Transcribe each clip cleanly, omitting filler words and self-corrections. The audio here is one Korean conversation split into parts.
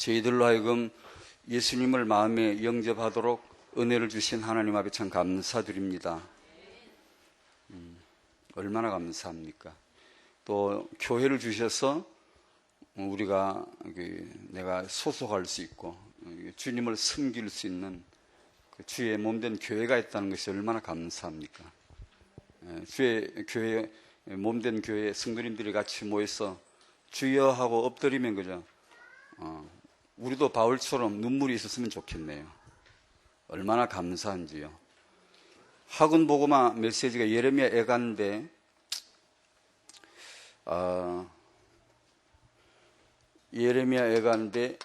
저희들로 하여금 예수님을 마음에 영접하도록 은혜를 주신 하나님 앞에 참 감사드립니다. 얼마나 감사합니까? 또 교회를 주셔서 우리가 내가 소속할 수 있고 주님을 섬길 수 있는 그 주의 몸된 교회가 있다는 것이 얼마나 감사합니까? 주의 교회, 몸된 교회 성도님들이 같이 모여서 주여 하고 엎드리면 그죠? 우리도 바울처럼 눈물이 있었으면 좋겠네요. 얼마나 감사한지요. 학원 보고마 메시지가 예레미야 애가인데 예레미야 애가인데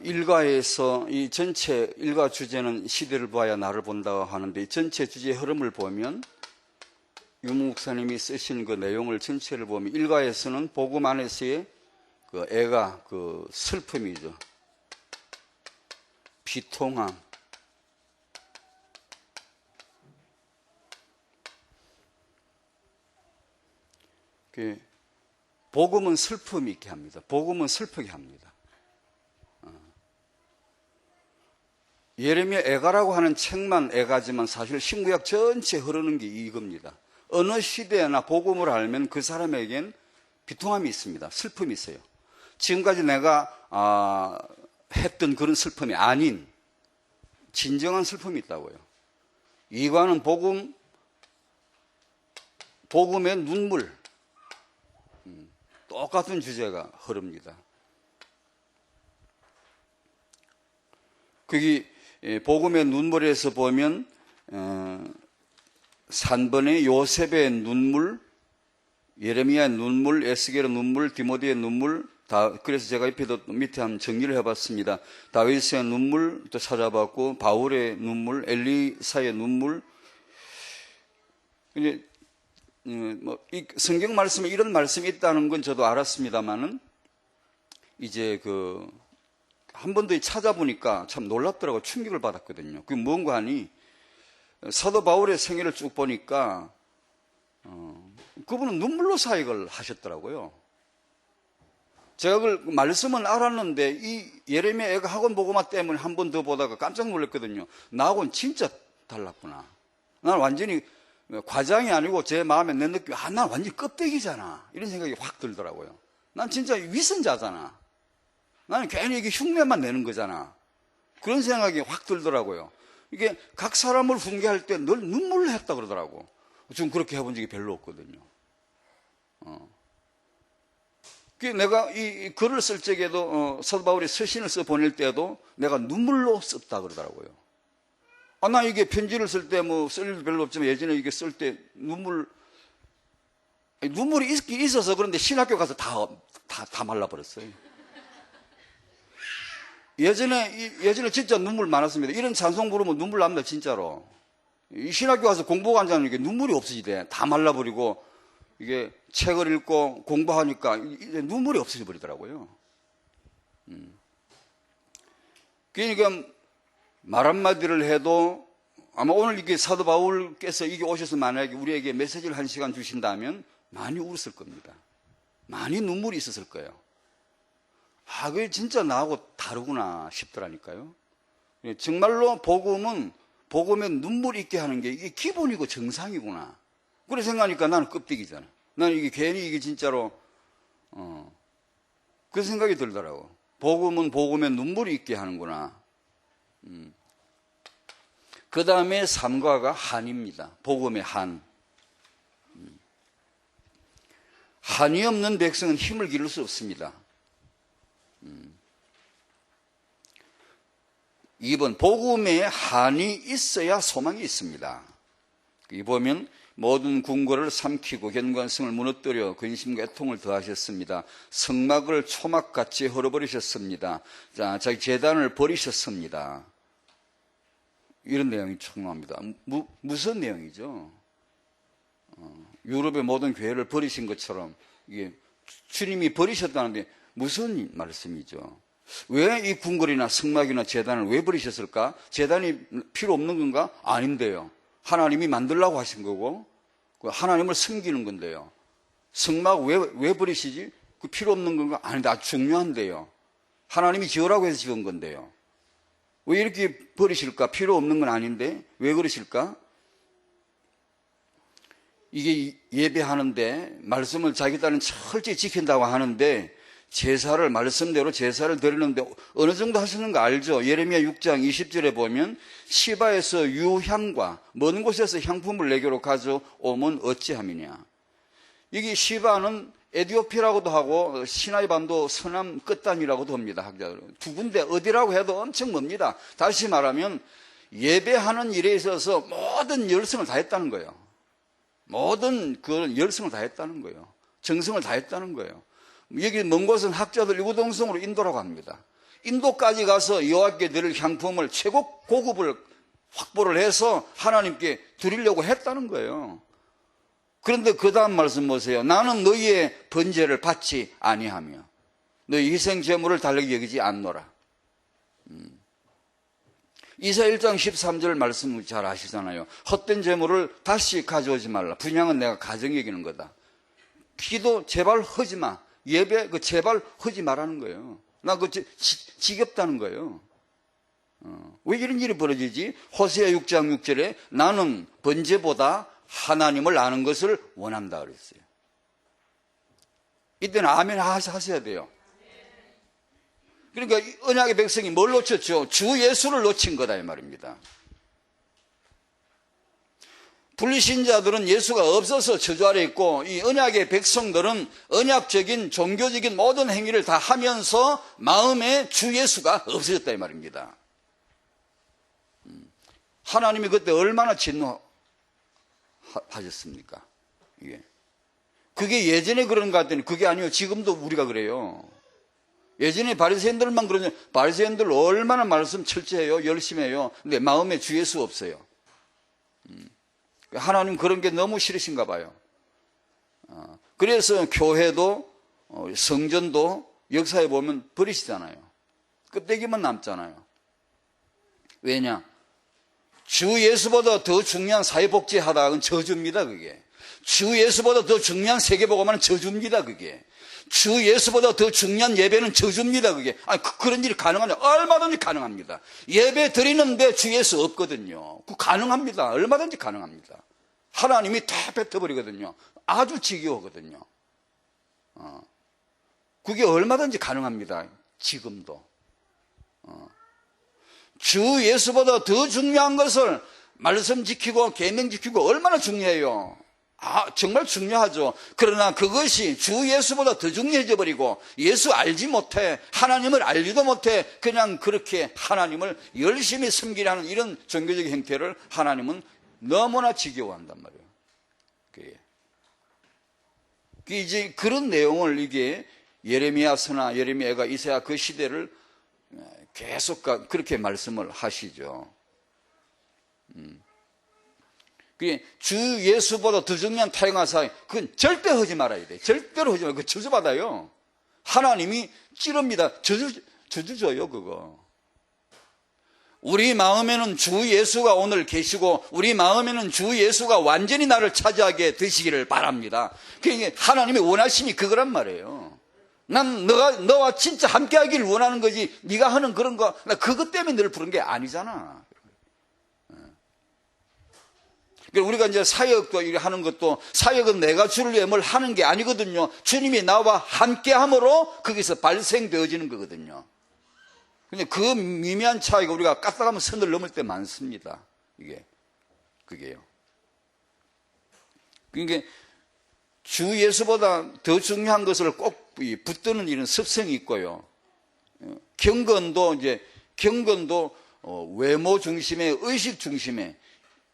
일가에서 이 전체 일가 주제는 시대를 보아야 나를 본다고 하는데 이 전체 주제의 흐름을 보면 유무 목사님이 쓰신 그 내용을 전체를 보면 일가에서는 복음 안에서의 그 애가 그 슬픔이죠. 비통함. 복음은 슬픔이 있게 합니다. 복음은 슬프게 합니다. 예레미야 애가라고 하는 책만 애가지만 사실 신구약 전체 흐르는 게 이겁니다. 어느 시대나 복음을 알면 그 사람에겐 비통함이 있습니다. 슬픔이 있어요. 지금까지 내가 했던 그런 슬픔이 아닌 진정한 슬픔이 있다고요. 이거는 복음의 눈물, 똑같은 주제가 흐릅니다. 거기 복음의 눈물에서 보면 3번의 요셉의 눈물, 예레미야의 눈물, 에스겔의 눈물, 디모데의 눈물, 그래서 제가 밑에 한번 정리를 해봤습니다. 다윗의 눈물 또 찾아봤고, 바울의 눈물, 엘리사의 눈물. 이제 이 성경 말씀에 이런 말씀이 있다는 건 저도 알았습니다만은 이제 한 번 더 찾아보니까 참 놀랍더라고요. 충격을 받았거든요. 그게 뭔가 하니 사도 바울의 생애를 쭉 보니까 그분은 눈물로 사역을 하셨더라고요. 제가 그 말씀은 알았는데 이 예레미야 애가 학원 보고마 때문에 한 번 더 보다가 깜짝 놀랐거든요. 나하고는 진짜 달랐구나. 난 완전히 과장이 아니고 제 마음에 내 느낌, 난 완전히 껍데기잖아. 이런 생각이 확 들더라고요. 난 진짜 위선자잖아. 나는 괜히 이게 흉내만 내는 거잖아. 그런 생각이 확 들더라고요. 이게 각 사람을 훈계할 때 늘 눈물을 했다 그러더라고. 좀 그렇게 해본 적이 별로 없거든요. 내가 이 글을 쓸 적에도 사도 바울이 서신을 써 보낼 때도 내가 눈물로 썼다 그러더라고요. 나 이게 편지를 쓸 때 쓸 일도 별로 없지만 예전에 이게 쓸 때 눈물이 있어서 그런데 신학교 가서 다 말라버렸어요. 예전에 진짜 눈물 많았습니다. 이런 찬송 부르면 눈물 납니다, 진짜로. 이 신학교 가서 공부가 안 자는 게 눈물이 없어지대. 다 말라버리고, 이게 책을 읽고 공부하니까 이제 눈물이 없어져 버리더라고요. 그러니까 말 한마디를 해도 아마 오늘 이게 사도 바울께서 이게 오셔서 만약에 우리에게 메시지를 1시간 주신다면 많이 울었을 겁니다. 많이 눈물이 있었을 거예요. 그게 진짜 나하고 다르구나 싶더라니까요. 정말로 복음의 눈물 있게 하는 게 이게 기본이고 정상이구나. 그래 생각하니까 나는 껍데기잖아. 나는 이게 괜히 이게 진짜로, 그 생각이 들더라고. 복음은 복음의 눈물이 있게 하는구나. 그 다음에 3과가 한입니다. 복음의 한. 한이 없는 백성은 힘을 기를 수 없습니다. 2번, 복음에 한이 있어야 소망이 있습니다. 여기 보면 모든 궁궐을 삼키고 견관성을 무너뜨려 근심과 애통을 더하셨습니다. 성막을 초막같이 헐어버리셨습니다. 자기 제단을 버리셨습니다. 이런 내용이 충분합니다. 무슨 내용이죠? 유럽의 모든 교회를 버리신 것처럼 이게 주님이 버리셨다는데 무슨 말씀이죠? 왜 이 궁궐이나 성막이나 제단을 왜 버리셨을까? 제단이 필요 없는 건가? 아닌데요. 하나님이 만들라고 하신 거고 하나님을 섬기는 건데요. 성막 왜 버리시지? 그 필요 없는 건가? 아니다. 아주 중요한데요. 하나님이 지으라고 해서 지은 건데요. 왜 이렇게 버리실까? 필요 없는 건 아닌데 왜 그러실까? 이게 예배하는데 말씀을 자기 딸은 철저히 지킨다고 하는데 제사를 말씀대로 제사를 드리는데 어느 정도 하시는 거 알죠? 예레미야 6장 20절에 보면 시바에서 유향과 먼 곳에서 향품을 내게로 가져오면 어찌함이냐. 이게 시바는 에디오피라고도 하고 시나이 반도 서남 끝단이라고도 합니다. 학자들은. 두 군데 어디라고 해도 엄청 멉니다. 다시 말하면 예배하는 일에 있어서 모든 열성을 다했다는 거예요. 모든 그 열성을 다했다는 거예요. 정성을 다했다는 거예요. 여기 먼 곳은 학자들 유구동성으로 인도라고 합니다. 인도까지 가서 여호와께 드릴 향품을 최고 고급을 확보를 해서 하나님께 드리려고 했다는 거예요. 그런데 그 다음 말씀 보세요. 나는 너희의 번제를 받지 아니하며 너희 희생 제물을 달리 여기지 않노라. 이사 1장 13절 말씀 잘 아시잖아요. 헛된 제물을 다시 가져오지 말라. 분향은 내가 가정 여기는 거다. 기도 제발 하지 마. 예배 그 제발 하지 말라는 거예요. 나 그 지겹다는 거예요. 왜 이런 일이 벌어지지? 호세아 6장 6절에 나는 번제보다 하나님을 아는 것을 원한다 그랬어요. 이때는 아멘 하셔야 돼요. 그러니까 언약의 백성이 뭘 놓쳤죠? 주 예수를 놓친 거다 이 말입니다. 불신자들은 예수가 없어서 저주 아래 있고 이 언약의 백성들은 언약적인 종교적인 모든 행위를 다 하면서 마음에 주 예수가 없어졌다 이 말입니다. 하나님이 그때 얼마나 진노하셨습니까? 그게 예전에 그런가 했더니 그게 아니에요. 지금도 우리가 그래요. 예전에 바리새인들만 그러냐. 바리새인들 얼마나 말씀 철저해요. 열심히 해요. 근데 마음에 주 예수 없어요. 하나님 그런 게 너무 싫으신가 봐요. 그래서 교회도 성전도 역사에 보면 버리시잖아요. 껍데기만 남잖아요. 왜냐? 주 예수보다 더 중요한 사회복지 하다는 저주입니다. 그게. 주 예수보다 더 중요한 세계복음화는 저주입니다. 그게. 주 예수보다 더 중요한 예배는 저주입니다. 그게. 아니, 그런 일이 가능하냐? 얼마든지 가능합니다. 예배 드리는데 주 예수 없거든요. 그 가능합니다. 얼마든지 가능합니다. 하나님이 다 뱉어버리거든요. 아주 지겨우거든요. 그게 얼마든지 가능합니다. 지금도. 주 예수보다 더 중요한 것을 말씀 지키고 계명 지키고 얼마나 중요해요. 정말 중요하죠. 그러나 그것이 주 예수보다 더 중요해져 버리고 예수 알지 못해 하나님을 알지도 못해 그냥 그렇게 하나님을 열심히 섬기려는 이런 종교적 행태를 하나님은 너무나 지겨워한단 말이에요. 이제 그런 내용을 이게 예레미야서나 예레미야가 이사야 그 시대를 계속 그렇게 말씀을 하시죠. 주 예수보다 더 중요한 타협한 사회, 그건 절대 하지 말아야 돼. 절대로 하지 말아요. 그거 저주받아요. 하나님이 찌릅니다. 저주 줘요, 그거. 우리 마음에는 주 예수가 오늘 계시고, 우리 마음에는 주 예수가 완전히 나를 차지하게 되시기를 바랍니다. 그게 하나님의 원하심이 그거란 말이에요. 난 너와 진짜 함께 하기를 원하는 거지, 네가 하는 그런 거, 나 그것 때문에 늘 부른 게 아니잖아. 우리가 이제 사역도 하는 것도 사역은 내가 주를 위해 뭘 하는 게 아니거든요. 주님이 나와 함께 함으로 거기서 발생되어지는 거거든요. 근데 그 미미한 차이가 우리가 까딱하면 선을 넘을 때 많습니다. 그게요. 그러니까 주 예수보다 더 중요한 것을 꼭 붙드는 이런 습성이 있고요. 경건도 외모 중심의 의식 중심의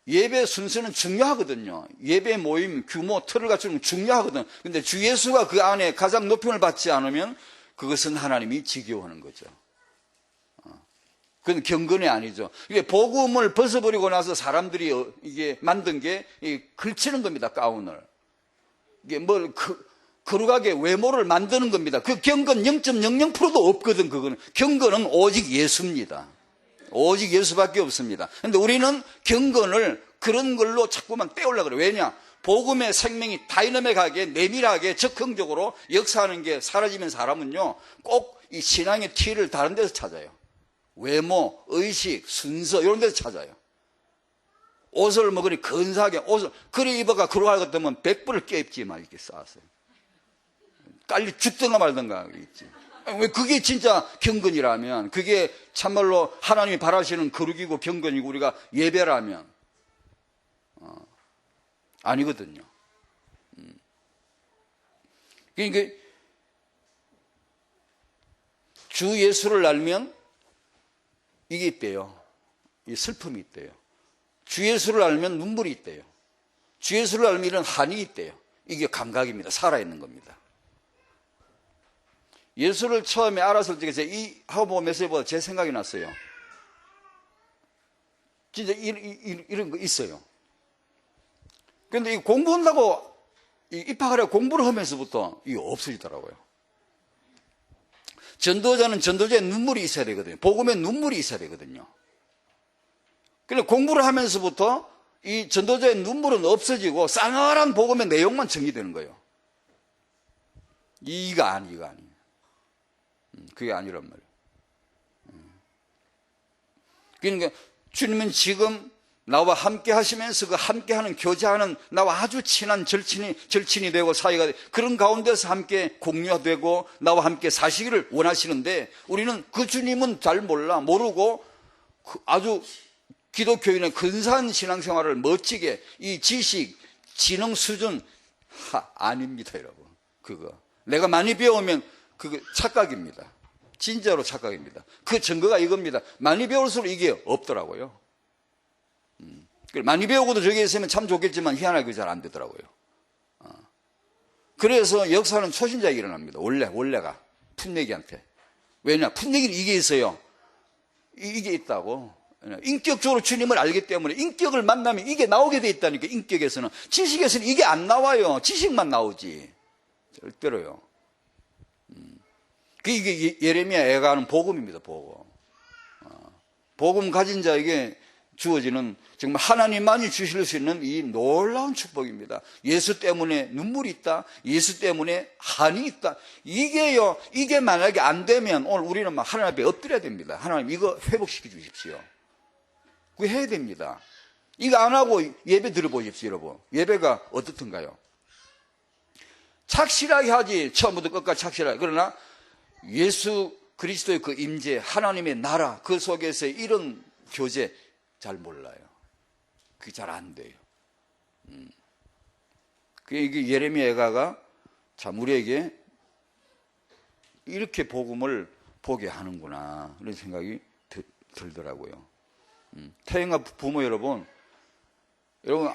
예배 순서는 중요하거든요. 예배 모임, 규모, 틀을 갖추는 건 중요하거든. 근데 주 예수가 그 안에 가장 높임을 받지 않으면 그것은 하나님이 지겨워하는 거죠. 그건 경건이 아니죠. 이게 복음을 벗어버리고 나서 사람들이 이게 만든 게 걸치는 겁니다. 가운을. 이게 거룩하게 외모를 만드는 겁니다. 그 경건 0.00%도 없거든. 그거는 경건은 오직 예수입니다. 오직 예수밖에 없습니다. 그런데 우리는 경건을 그런 걸로 자꾸만 떼우려고 그래요. 왜냐? 복음의 생명이 다이너믹하게 내밀하게 적극적으로 역사하는 게 사라지면 사람은요 꼭 이 신앙의 티를 다른 데서 찾아요. 외모, 의식, 순서 이런 데서 찾아요. 옷을 먹으니 근사하게 옷을 그리 입어가 그러할 것 같으면 100불을 껴입지 막 이렇게 쌓았어요. 깔리 죽든가 말든가 있지. 왜 그게 진짜 경건이라면, 그게 참말로 하나님이 바라시는 거룩이고 경건이고 우리가 예배라면 아니거든요. 그러니까 주 예수를 알면 이게 있대요. 이 슬픔이 있대요. 주 예수를 알면 눈물이 있대요. 주 예수를 알면 이런 한이 있대요. 이게 감각입니다. 살아있는 겁니다. 예수를 처음에 알았을 때 이 하고 메시지보다 제 생각이 났어요. 진짜 이런 거 있어요. 그런데 이 공부한다고 입학하려고 공부를 하면서부터 이게 없어지더라고요. 전도자는 전도자의 눈물이 있어야 되거든요. 복음에 눈물이 있어야 되거든요. 그런데 공부를 하면서부터 이 전도자의 눈물은 없어지고 싸늘한 복음의 내용만 정리되는 거예요. 이거 아니에요. 그게 아니란 말이에요. 그러니까 주님은 지금 나와 함께 하시면서 그 함께 하는 교제하는 나와 아주 친한 절친이 되고 사이가 되고 그런 가운데서 함께 공유되고 나와 함께 사시기를 원하시는데 우리는 그 주님은 잘 모르고 아주 기독교인의 근사한 신앙생활을 멋지게 이 지식, 지능 수준 아닙니다, 여러분. 그거 내가 많이 배우면 그거 착각입니다. 진짜로 착각입니다. 그 증거가 이겁니다. 많이 배울수록 이게 없더라고요. 많이 배우고도 저기 있으면 참 좋겠지만 희한하게 잘 안 되더라고요. 그래서 역사는 초신자에게 일어납니다. 원래가 풋내기한테. 왜냐? 풋내기는 이게 있어요. 이게 있다고. 인격적으로 주님을 알기 때문에 인격을 만나면 이게 나오게 돼 있다니까. 인격에서는. 지식에서는 이게 안 나와요. 지식만 나오지. 절대로요. 이게 예레미야가 하는 복음입니다. 복음 가진 자에게 주어지는 정말 하나님만이 주실 수 있는 이 놀라운 축복입니다. 예수 때문에 눈물이 있다. 예수 때문에 한이 있다. 이게 만약에 안 되면 오늘 우리는 막 하나님 앞에 엎드려야 됩니다. 하나님 이거 회복시켜 주십시오. 그거 해야 됩니다. 이거 안 하고 예배 들어보십시오, 여러분. 예배가 어떻든가요? 착실하게 하지. 처음부터 끝까지 착실하게. 그러나 예수 그리스도의 그 임재, 하나님의 나라 그 속에서 이런 교제 잘 몰라요. 그게 잘 안 돼요. 이게 예레미야 애가가 참 우리에게 이렇게 복음을 보게 하는구나 이런 생각이 들더라고요. 태영아 부모 여러분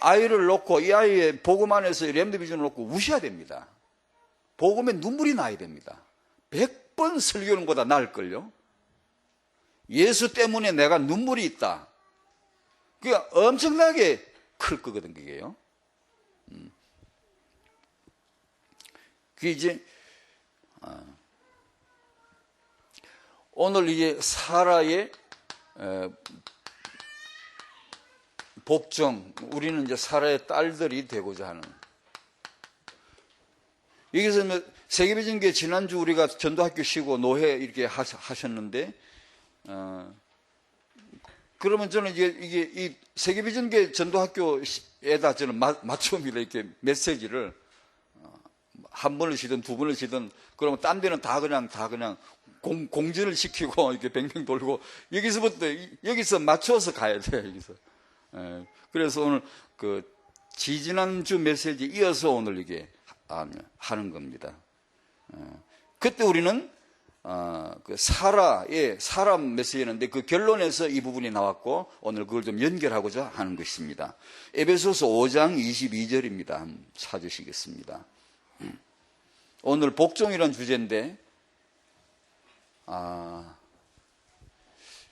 아이를 놓고 이 아이의 복음 안에서 렘드 비전을 놓고 우셔야 됩니다. 복음에 눈물이 나야 됩니다. 100번 설교하는 것보다 나을걸요. 예수 때문에 내가 눈물이 있다. 그게 엄청나게 클 거거든, 그게요. 그게 이제, 오늘 이제 사라의 복종, 우리는 이제 사라의 딸들이 되고자 하는. 여기서 세계비전교회 지난주 우리가 전도학교 쉬고 노회 이렇게 하셨는데, 그러면 저는 이게 이 세계비전교회 전도학교에다 저는 맞춥니다. 이렇게 메시지를 한 번을 쉬든 두 번을 쉬든 그러면 딴 데는 다 그냥 공전을 시키고 이렇게 뱅뱅 돌고 여기서 맞춰서 가야 돼요. 여기서. 그래서 오늘 그 지지난주 메시지 이어서 오늘 이게 하는 겁니다. 그때 우리는 그 사라의 사람 메시지였는데 그 결론에서 이 부분이 나왔고 오늘 그걸 좀 연결하고자 하는 것입니다. 에베소서 5장 22절입니다. 한번 찾으시겠습니다. 오늘 복종이라는 주제인데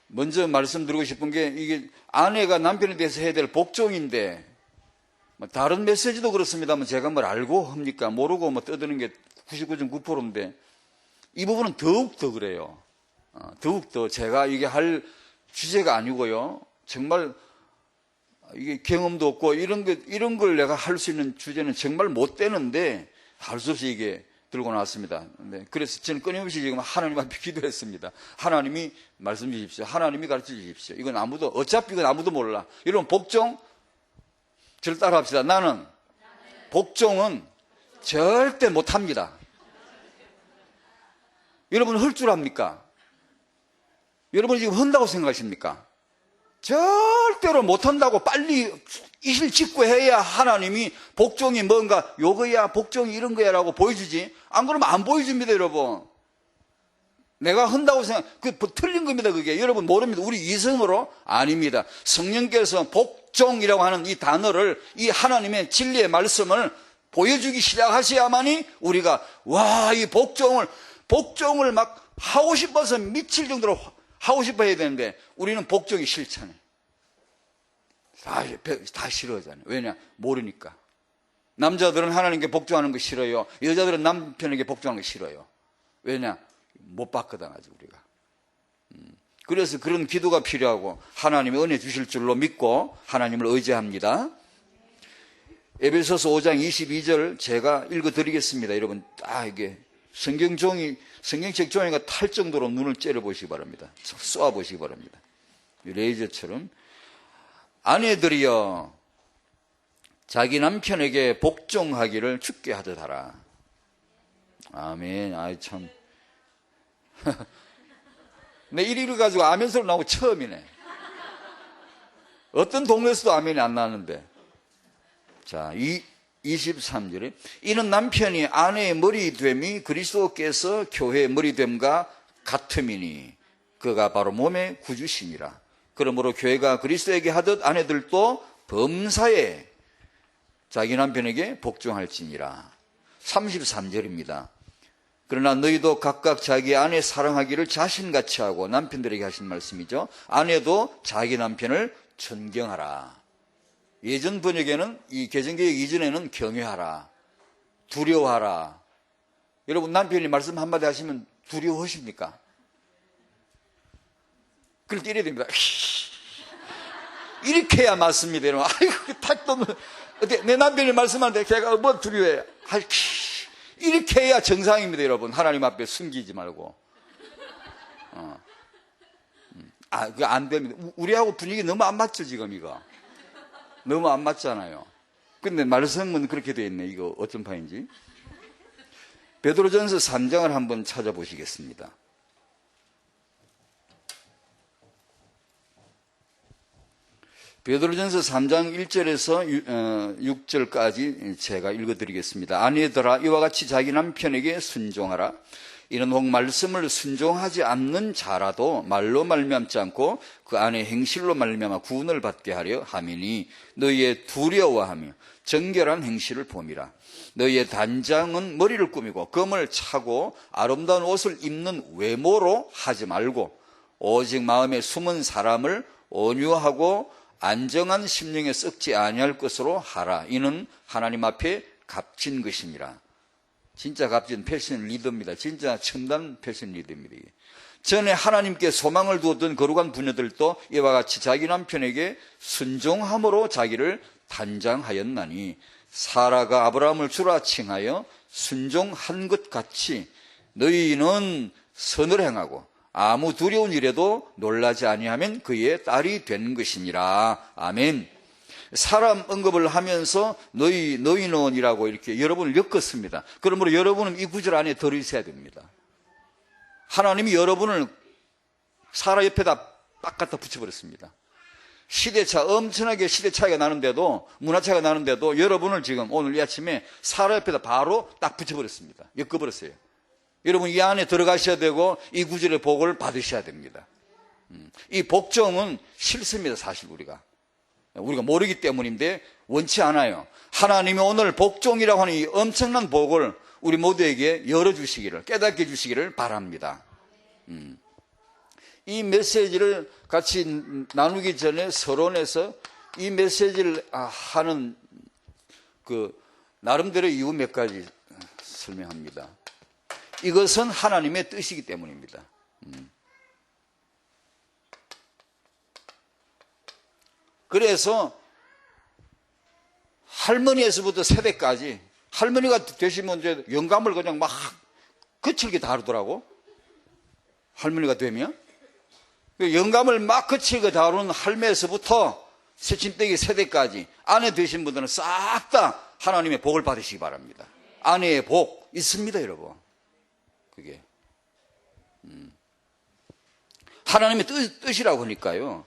먼저 말씀드리고 싶은 게 이게 아내가 남편에 대해서 해야 될 복종인데 다른 메시지도 그렇습니다만 제가 뭘 알고 합니까? 모르고 떠드는 게 99.9%인데 이 부분은 더욱더 그래요. 더욱더 제가 이게 할 주제가 아니고요. 정말 이게 경험도 없고 이런 걸 내가 할 수 있는 주제는 정말 못 되는데 할 수 없이 이게 들고 나왔습니다. 네, 그래서 저는 끊임없이 지금 하나님 앞에 기도했습니다. 하나님이 말씀 주십시오. 하나님이 가르쳐 주십시오. 어차피 이건 아무도 몰라. 여러분, 복종, 저를 따라 합시다. 나는 복종은 절대 못합니다. 여러분, 할 줄 압니까? 여러분 지금 한다고 생각하십니까? 절대로 못한다고 빨리 이실 짓고 해야 하나님이 복종이 뭔가 요거야 복종이 이런 거야 라고 보여주지, 안 그러면 안 보여줍니다. 여러분, 내가 한다고 틀린 겁니다. 그게 여러분 모릅니다. 우리 이성으로 아닙니다. 성령께서 복종이라고 하는 이 단어를, 이 하나님의 진리의 말씀을 보여주기 시작하셔야만이 우리가 이 복종을 막 하고 싶어서 미칠 정도로 하고 싶어 해야 되는데, 우리는 복종이 싫잖아요. 다 싫어하잖아요. 왜냐? 모르니까. 남자들은 하나님께 복종하는 거 싫어요. 여자들은 남편에게 복종하는 거 싫어요. 왜냐? 못 봤거든 아직 우리가. 그래서 그런 기도가 필요하고 하나님이 은혜 주실 줄로 믿고 하나님을 의지합니다. 에베소서 5장 22절 제가 읽어드리겠습니다. 여러분 이게 성경책 종이가 탈 정도로 눈을 째려보시기 바랍니다. 쏘아보시기 바랍니다. 레이저처럼. 아내들이여 자기 남편에게 복종하기를 주께 하듯 하라. 아멘. 참. 내 이리를 가지고 아멘 소리 나오고 처음이네. 어떤 동네에서도 아멘이 안 나는데. 자, 23절에 이는 남편이 아내의 머리됨이 그리스도께서 교회의 머리됨과 같음이니 그가 바로 몸의 구주시니라. 그러므로 교회가 그리스도에게 하듯 아내들도 범사에 자기 남편에게 복종할지니라. 33절입니다. 그러나 너희도 각각 자기 아내 사랑하기를 자신같이 하고, 남편들에게 하신 말씀이죠. 아내도 자기 남편을 존경하라. 예전 번역에는, 이 개정개혁 이전에는 경외하라, 두려워하라. 여러분 남편이 말씀 한마디 하시면 두려워하십니까? 그럴 때 이래야 됩니다. 이렇게 해야 맞습니다. 여러분, 아이고 탁도 내 남편이 말씀하는데 걔가 뭐 두려워해. 이렇게 해야 정상입니다. 여러분, 하나님 앞에 숨기지 말고. 그거 안 됩니다. 우리하고 분위기 너무 안 맞죠 지금 이거. 너무 안 맞잖아요. 근데 말씀은 그렇게 되어 있네. 이거 어떤 파인지. 베드로전서 3장을 한번 찾아보시겠습니다. 베드로전서 3장 1절에서 6절까지 제가 읽어드리겠습니다. 아내들아 이와 같이 자기 남편에게 순종하라. 이는 혹 말씀을 순종하지 않는 자라도 말로 말미암지 않고 그 안에 행실로 말미암아 구원을 받게 하려 함이니 너희의 두려워하며 정결한 행실을 봄이라. 너희의 단장은 머리를 꾸미고 금을 차고 아름다운 옷을 입는 외모로 하지 말고 오직 마음에 숨은 사람을 온유하고 안정한 심령에 썩지 아니할 것으로 하라. 이는 하나님 앞에 값진 것이니라. 진짜 값진 패션 리더입니다. 진짜 첨단 패션 리더입니다. 전에 하나님께 소망을 두었던 거룩한 부녀들도 이와 같이 자기 남편에게 순종함으로 자기를 단장하였나니 사라가 아브라함을 주라 칭하여 순종한 것 같이 너희는 선을 행하고 아무 두려운 일에도 놀라지 아니하면 그의 딸이 된 것이니라. 아멘. 사람 언급을 하면서 너희는이라고 이렇게 여러분을 엮었습니다. 그러므로 여러분은 이 구절 안에 들어있어야 됩니다. 하나님이 여러분을 사라 옆에다 빡 갖다 붙여버렸습니다. 시대차, 엄청나게 시대 차이가 나는데도, 문화 차이가 나는데도 여러분을 지금 오늘 이 아침에 사라 옆에다 바로 딱 붙여버렸습니다. 엮어버렸어요. 여러분 이 안에 들어가셔야 되고 이 구절의 복을 받으셔야 됩니다. 이 복종은 싫습니다. 사실 우리가 모르기 때문인데 원치 않아요. 하나님이 오늘 복종이라고 하는 이 엄청난 복을 우리 모두에게 열어주시기를, 깨닫게 해주시기를 바랍니다. 이 메시지를 같이 나누기 전에 서론에서 이 메시지를 하는 그 나름대로 이유 몇 가지 설명합니다. 이것은 하나님의 뜻이기 때문입니다. 그래서 할머니에서부터 세대까지, 할머니가 되시면 이제 영감을 그냥 막 거칠게 다루더라고. 할머니가 되면. 영감을 막 거칠게 다루는 할매에서부터 새침대기 세대까지 아내 되신 분들은 싹 다 하나님의 복을 받으시기 바랍니다. 아내의 복 있습니다, 여러분. 그게. 하나님의 뜻이라고 하니까요.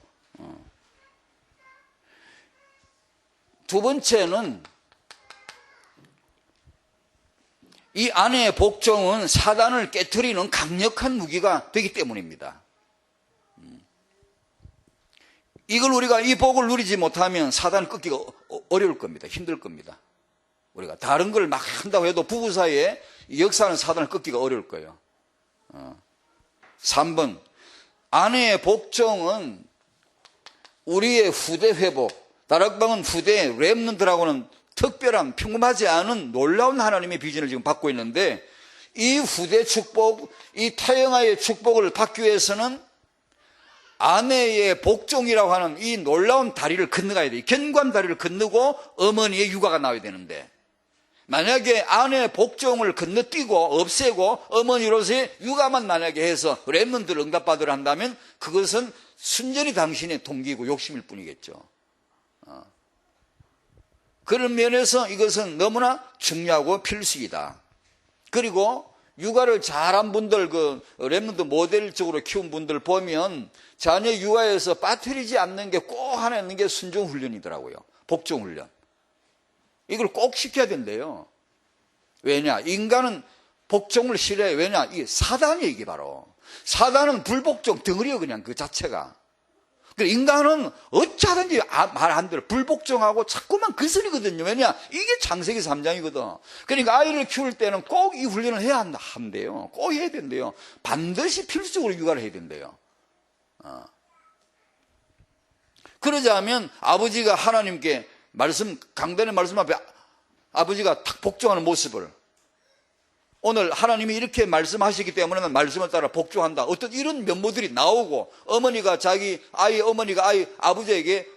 두 번째는 이 아내의 복종은 사단을 깨트리는 강력한 무기가 되기 때문입니다. 이걸 우리가 이 복을 누리지 못하면 사단을 끊기가 어려울 겁니다. 힘들 겁니다. 우리가 다른 걸 막 한다고 해도 부부 사이에 역사하는 사단을 끊기가 어려울 거예요. 3번, 아내의 복종은 우리의 후대 회복, 다락방은 후대 렘넌트라고는 특별한 평범하지 않은 놀라운 하나님의 비전을 지금 받고 있는데, 이 후대 축복, 이 태영아의 축복을 받기 위해서는 아내의 복종이라고 하는 이 놀라운 다리를 건너가야 돼요. 견고한 다리를 건너고 어머니의 육아가 나와야 되는데, 만약에 아내의 복종을 건너뛰고 없애고 어머니로서의 육아만 만약에 해서 렘넌트를 응답받으려 한다면 그것은 순전히 당신의 동기고 욕심일 뿐이겠죠. 그런 면에서 이것은 너무나 중요하고 필수이다. 그리고 육아를 잘한 분들, 그 렘넌트 모델적으로 키운 분들 보면 자녀 육아에서 빠뜨리지 않는 게 꼭 하나 있는 게 순종훈련이더라고요. 복종훈련. 이걸 꼭 시켜야 된대요. 왜냐? 인간은 복종을 싫어해요. 왜냐? 이게 사단이에요, 이게 바로. 사단은 불복종 덩어리예요, 그냥 그 자체가. 인간은 어찌하든지 말 안 들어. 불복종하고 자꾸만 거슬리거든요. 왜냐? 이게 창세기 3장이거든. 그러니까 아이를 키울 때는 꼭 이 훈련을 해야 한대요. 꼭 해야 된대요. 반드시 필수적으로 육아를 해야 된대요. 그러자면 아버지가 하나님께 강단의 말씀 앞에 아버지가 탁 복종하는 모습을, 오늘 하나님이 이렇게 말씀하시기 때문에 난 말씀을 따라 복종한다, 어떤 이런 면모들이 나오고, 어머니가 아버지에게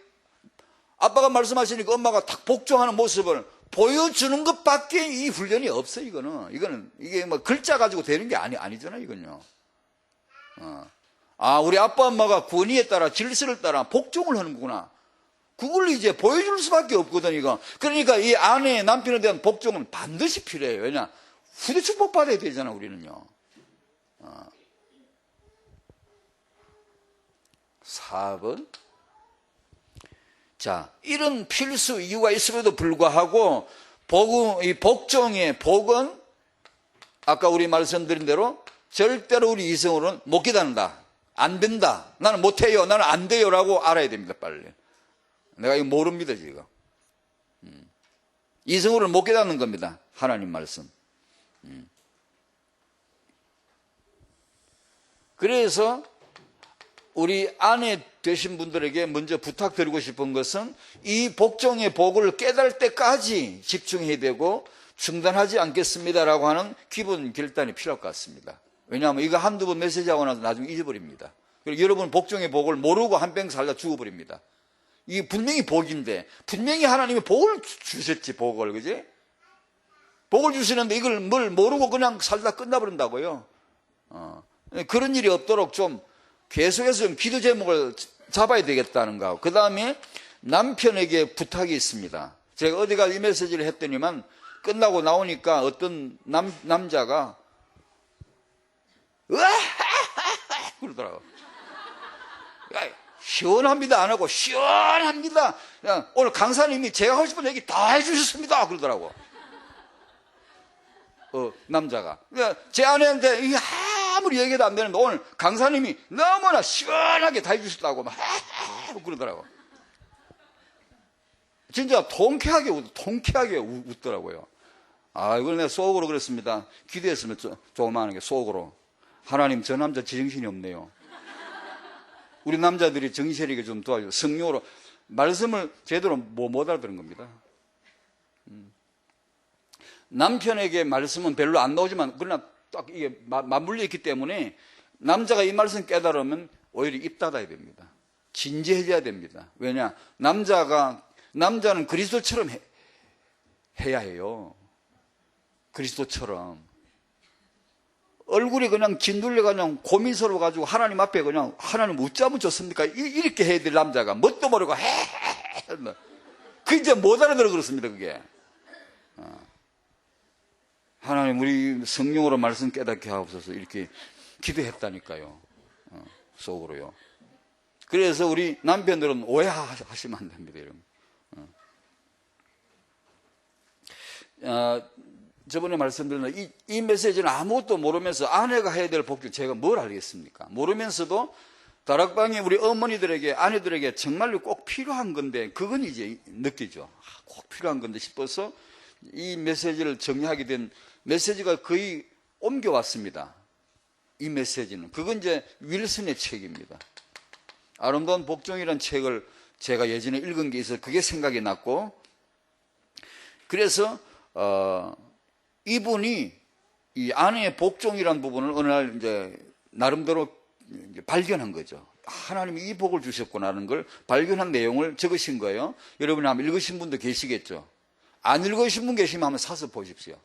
아빠가 말씀하시니까 엄마가 탁 복종하는 모습을 보여주는 것밖에 이 훈련이 없어요. 이게 뭐 글자 가지고 되는 게 아니잖아요, 이건요. 우리 아빠 엄마가 권위에 따라 질서를 따라 복종을 하는구나. 그걸 이제 보여줄 수밖에 없거든, 이거. 그러니까 이 아내의 남편에 대한 복종은 반드시 필요해요. 왜냐? 후대 축복 받아야 되잖아, 우리는요. 4번. 자, 이런 필수 이유가 있음에도 불구하고, 이 복종의 복은, 아까 우리 말씀드린 대로, 절대로 우리 이성으로는 못 기다린다. 안 된다. 나는 못해요. 나는 안 돼요. 라고 알아야 됩니다, 빨리. 내가 이거 모릅니다, 지금. 이성으로는 못 깨닫는 겁니다. 하나님 말씀. 그래서 우리 아내 되신 분들에게 먼저 부탁드리고 싶은 것은 이 복종의 복을 깨달을 때까지 집중해야 되고 중단하지 않겠습니다라고 하는 기본 결단이 필요할 것 같습니다. 왜냐하면 이거 한두 번 메시지하고 나서 나중에 잊어버립니다. 그리고 여러분 복종의 복을 모르고 한 병 살다 죽어버립니다. 이게 분명히 복인데, 분명히 하나님이 복을 주셨지, 복을, 그지? 복을 주시는데 이걸 뭘 모르고 그냥 살다 끝나버린다고요. 그런 일이 없도록 좀 계속해서 좀 기도 제목을 잡아야 되겠다는 거. 그 다음에 남편에게 부탁이 있습니다. 제가 어디가 이 메시지를 했더니만 끝나고 나오니까 어떤 남자가 으아! 그러더라고. 시원합니다. 안 하고 시원합니다. 그냥 오늘 강사님이 제가 하고 싶은 얘기 다 해주셨습니다. 그러더라고. 남자가. 제 아내한테 아무리 얘기도 안 되는데 오늘 강사님이 너무나 시원하게 다 해주셨다고 막 그러더라고. 진짜 통쾌하게 웃더라고요. 이걸 내가 속으로 그랬습니다. 기도했으면 조그마한 게 속으로. 하나님, 저 남자 제정신이 없네요. 우리 남자들이 정신차리게 좀 도와줘. 성령으로 말씀을 제대로 못 알아들은 겁니다. 남편에게 말씀은 별로 안 나오지만 그러나 딱 이게 맞물려 있기 때문에 남자가 이 말씀 깨달으면 오히려 입 닫아야 됩니다. 진지해져야 됩니다. 왜냐? 남자는 그리스도처럼 해야 해요. 그리스도처럼. 얼굴이 그냥 짓눌려 그냥 고민스러워 가지고 하나님 앞에 그냥 하나님 웃자면 좋습니까? 이렇게 해야 될 남자가 뭣도 모르고 그 이제 못 알아들어 그렇습니다. 그게. 하나님 우리 성령으로 말씀 깨닫게 하옵소서 이렇게 기도했다니까요. 속으로요. 그래서 우리 남편들은 오해하시면 안 됩니다. 여러분. 저번에 말씀드린 이 메시지는 아무것도 모르면서 아내가 해야 될 복지 제가 뭘 알겠습니까? 모르면서도 다락방에 우리 어머니들에게 아내들에게 정말로 꼭 필요한 건데 그건 이제 느끼죠. 꼭 필요한 건데 싶어서 이 메시지를 정리하게 된 메시지가 거의 옮겨왔습니다. 이 메시지는 그건 이제 윌슨의 책입니다. 아름다운 복종이라는 책을 제가 예전에 읽은 게 있어서 그게 생각이 났고 그래서 이분이 이 아내의 복종이라는 부분을 어느 날 이제 나름대로 이제 발견한 거죠. 하나님이 이 복을 주셨구나라는 걸 발견한 내용을 적으신 거예요. 여러분이 한번 읽으신 분도 계시겠죠. 안 읽으신 분 계시면 한번 사서 보십시오.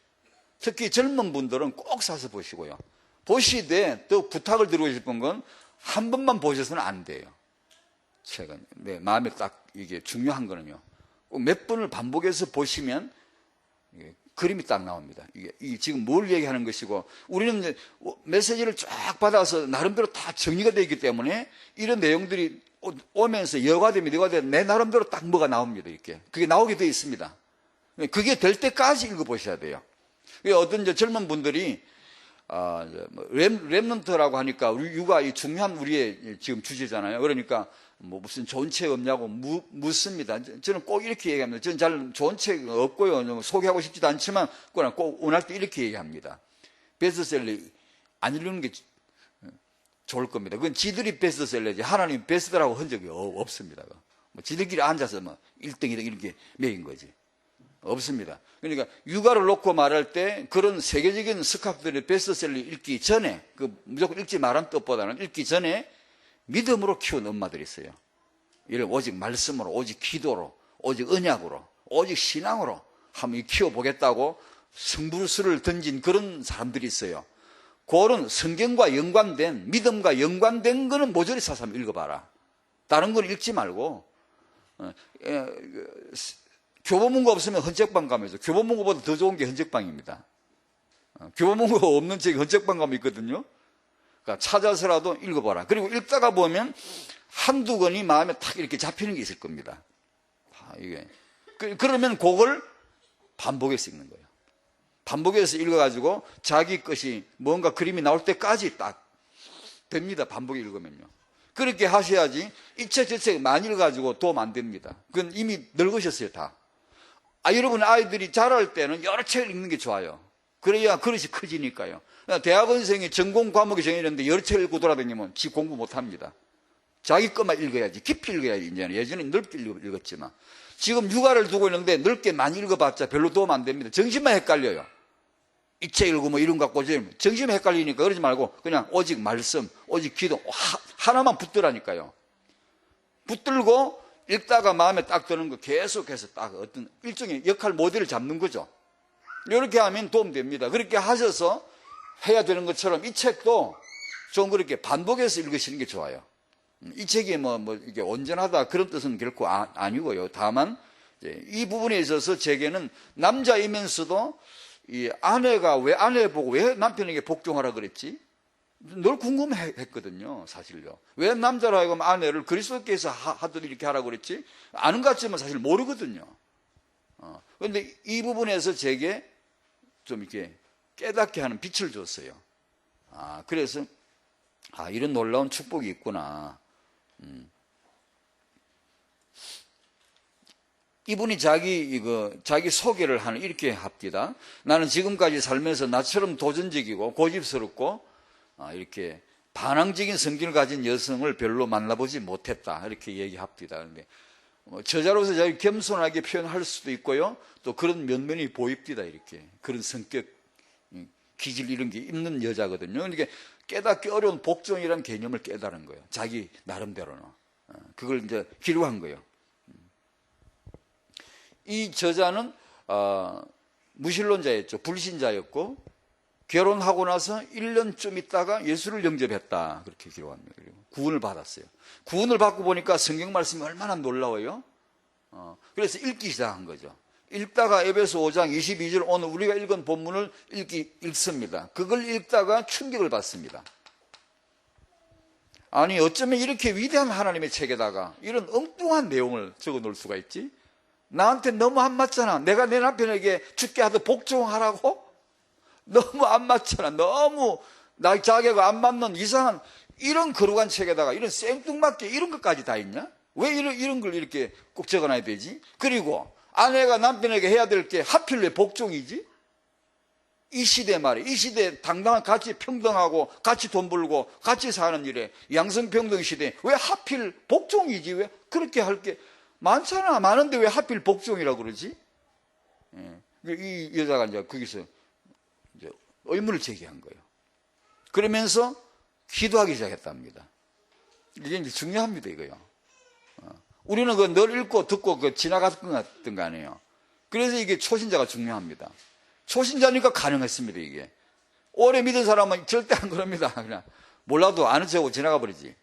특히 젊은 분들은 꼭 사서 보시고요. 보시되 또 부탁을 드리고 싶은 건 한 번만 보셔서는 안 돼요. 제가 내 마음에 딱 이게 중요한 거는요. 꼭 몇 번을 반복해서 보시면 그림이 딱 나옵니다. 이게 지금 뭘 얘기하는 것이고 우리는 이제 메시지를 쫙 받아서 나름대로 다 정리가 되어 있기 때문에 이런 내용들이 오면서 여과되면 내 나름대로 딱 뭐가 나옵니다. 이렇게 그게 나오게 되어 있습니다. 그게 될 때까지 읽어보셔야 돼요. 어떤 이제 젊은 분들이 렘넌트라고 하니까 우리 육아 이 중요한 우리의 지금 주제잖아요. 그러니까 뭐 무슨 좋은 책 없냐고 묻습니다. 저는 꼭 이렇게 얘기합니다. 저는 잘 좋은 책 없고요. 소개하고 싶지도 않지만 그냥 꼭 원할 때 이렇게 얘기합니다. 베스트셀러 안 읽는 게 좋을 겁니다. 그건 지들이 베스트셀러지 하나님 베스트라고 한 적이 없습니다. 뭐 지들끼리 앉아서 뭐 1등, 2등 이렇게 매긴 거지. 없습니다. 그러니까 육아를 놓고 말할 때 그런 세계적인 스카프들의 베스트셀러 읽기 전에 무조건 읽지 말란 뜻보다는 읽기 전에 믿음으로 키운 엄마들이 있어요. 이를 오직 말씀으로, 오직 기도로, 오직 언약으로, 오직 신앙으로 한번 키워보겠다고 승부수를 던진 그런 사람들이 있어요. 그런 성경과 연관된, 믿음과 연관된 거는 모조리 사서 한번 읽어봐라. 다른 건 읽지 말고, 교보문고 없으면 헌책방 가면서, 교보문고보다 더 좋은 게 헌책방입니다. 교보문고 없는 책이 헌책방 가면 있거든요. 그러니까 찾아서라도 읽어봐라. 그리고 읽다가 보면 한두 권이 마음에 탁 이렇게 잡히는 게 있을 겁니다. 이게. 그러면 그걸 반복해서 읽는 거예요. 반복해서 읽어가지고 자기 것이 뭔가 그림이 나올 때까지 딱 됩니다. 반복해 읽으면요. 그렇게 하셔야지 이 책 저 책 많이 읽어가지고 도움 안 됩니다. 그건 이미 늙으셨어요, 다. 여러분 아이들이 자랄 때는 여러 책을 읽는 게 좋아요. 그래야 그릇이 커지니까요. 대학원생이 전공 과목이 정해졌는데 여러 책을 읽고 돌아다니면 지 공부 못 합니다. 자기 것만 읽어야지. 깊이 읽어야지. 이제는 예전에 넓게 읽었지만 지금 육아를 두고 있는데 넓게 많이 읽어봤자 별로 도움 안 됩니다. 정신만 헷갈려요. 이 책 읽고 뭐 이런 거 갖고 정신만 헷갈리니까 그러지 말고 그냥 오직 말씀, 오직 기도 하나만 붙들라니까요. 붙들고 읽다가 마음에 딱 드는 거 계속해서 딱 어떤 일종의 역할 모델을 잡는 거죠. 이렇게 하면 도움됩니다. 그렇게 하셔서 해야 되는 것처럼 이 책도 좀 그렇게 반복해서 읽으시는 게 좋아요. 이 책이 이게 온전하다 그런 뜻은 결코 아니고요. 다만 이 부분에 있어서 제게는 남자이면서도 이 아내가 왜 아내 보고 왜 남편에게 복종하라 그랬지? 늘 궁금했거든요, 사실요. 왜 남자로 하여금 아내를 그리스도께서 하듯 이렇게 하라고 그랬지? 아는 것 같지만 사실 모르거든요. 그런데 이 부분에서 제게 좀 이렇게 깨닫게 하는 빛을 줬어요. 그래서 이런 놀라운 축복이 있구나. 이분이 자기 소개를 이렇게 합니다. 나는 지금까지 살면서 나처럼 도전적이고 고집스럽고 이렇게 반항적인 성질을 가진 여성을 별로 만나보지 못했다. 이렇게 얘기합니다. 그런데 저자로서 자기 겸손하게 표현할 수도 있고요. 또 그런 면면이 보입니다. 이렇게 그런 성격, 기질 이런 게 있는 여자거든요. 그러니까 깨닫기 어려운 복종이라는 개념을 깨달은 거예요. 자기 나름대로는. 그걸 이제 기록한 거예요. 이 저자는 무신론자였죠. 불신자였고 결혼하고 나서 1년쯤 있다가 예수를 영접했다. 그렇게 기록합니다. 그리고 구원을 받았어요. 구원을 받고 보니까 성경 말씀이 얼마나 놀라워요. 그래서 읽기 시작한 거죠. 읽다가 에베소 5장 22절 오늘 우리가 읽은 본문을 읽습니다. 그걸 읽다가 충격을 받습니다. 아니 어쩌면 이렇게 위대한 하나님의 책에다가 이런 엉뚱한 내용을 적어 놓을 수가 있지? 나한테 너무 안 맞잖아. 내가 내 남편에게 죽게 하듯 복종하라고? 너무 안 맞잖아. 너무 나 자기가 안 맞는 이상한 이런 거룩한 책에다가 이런 생뚱맞게 이런 것까지 다 있냐? 왜 이런 걸 이렇게 꼭 적어놔야 되지? 그리고 아내가 남편에게 해야 될 게 하필 왜 복종이지? 이 시대 말이야. 이 시대 당당한 같이 평등하고 같이 돈 벌고 같이 사는 일에 양성평등 시대에 왜 하필 복종이지? 왜 그렇게 할 게 많잖아. 많은데 왜 하필 복종이라고 그러지? 이 여자가 이제 거기서 이제 의문을 제기한 거예요. 그러면서 기도하기 시작했답니다. 이게 이제 중요합니다, 이거요. 우리는 그 늘 읽고 듣고 그 지나갔던 거 아니에요. 그래서 이게 초신자가 중요합니다. 초신자니까 가능했습니다, 이게. 오래 믿은 사람은 절대 안 그럽니다. 그냥 몰라도 아는 척하고 지나가 버리지.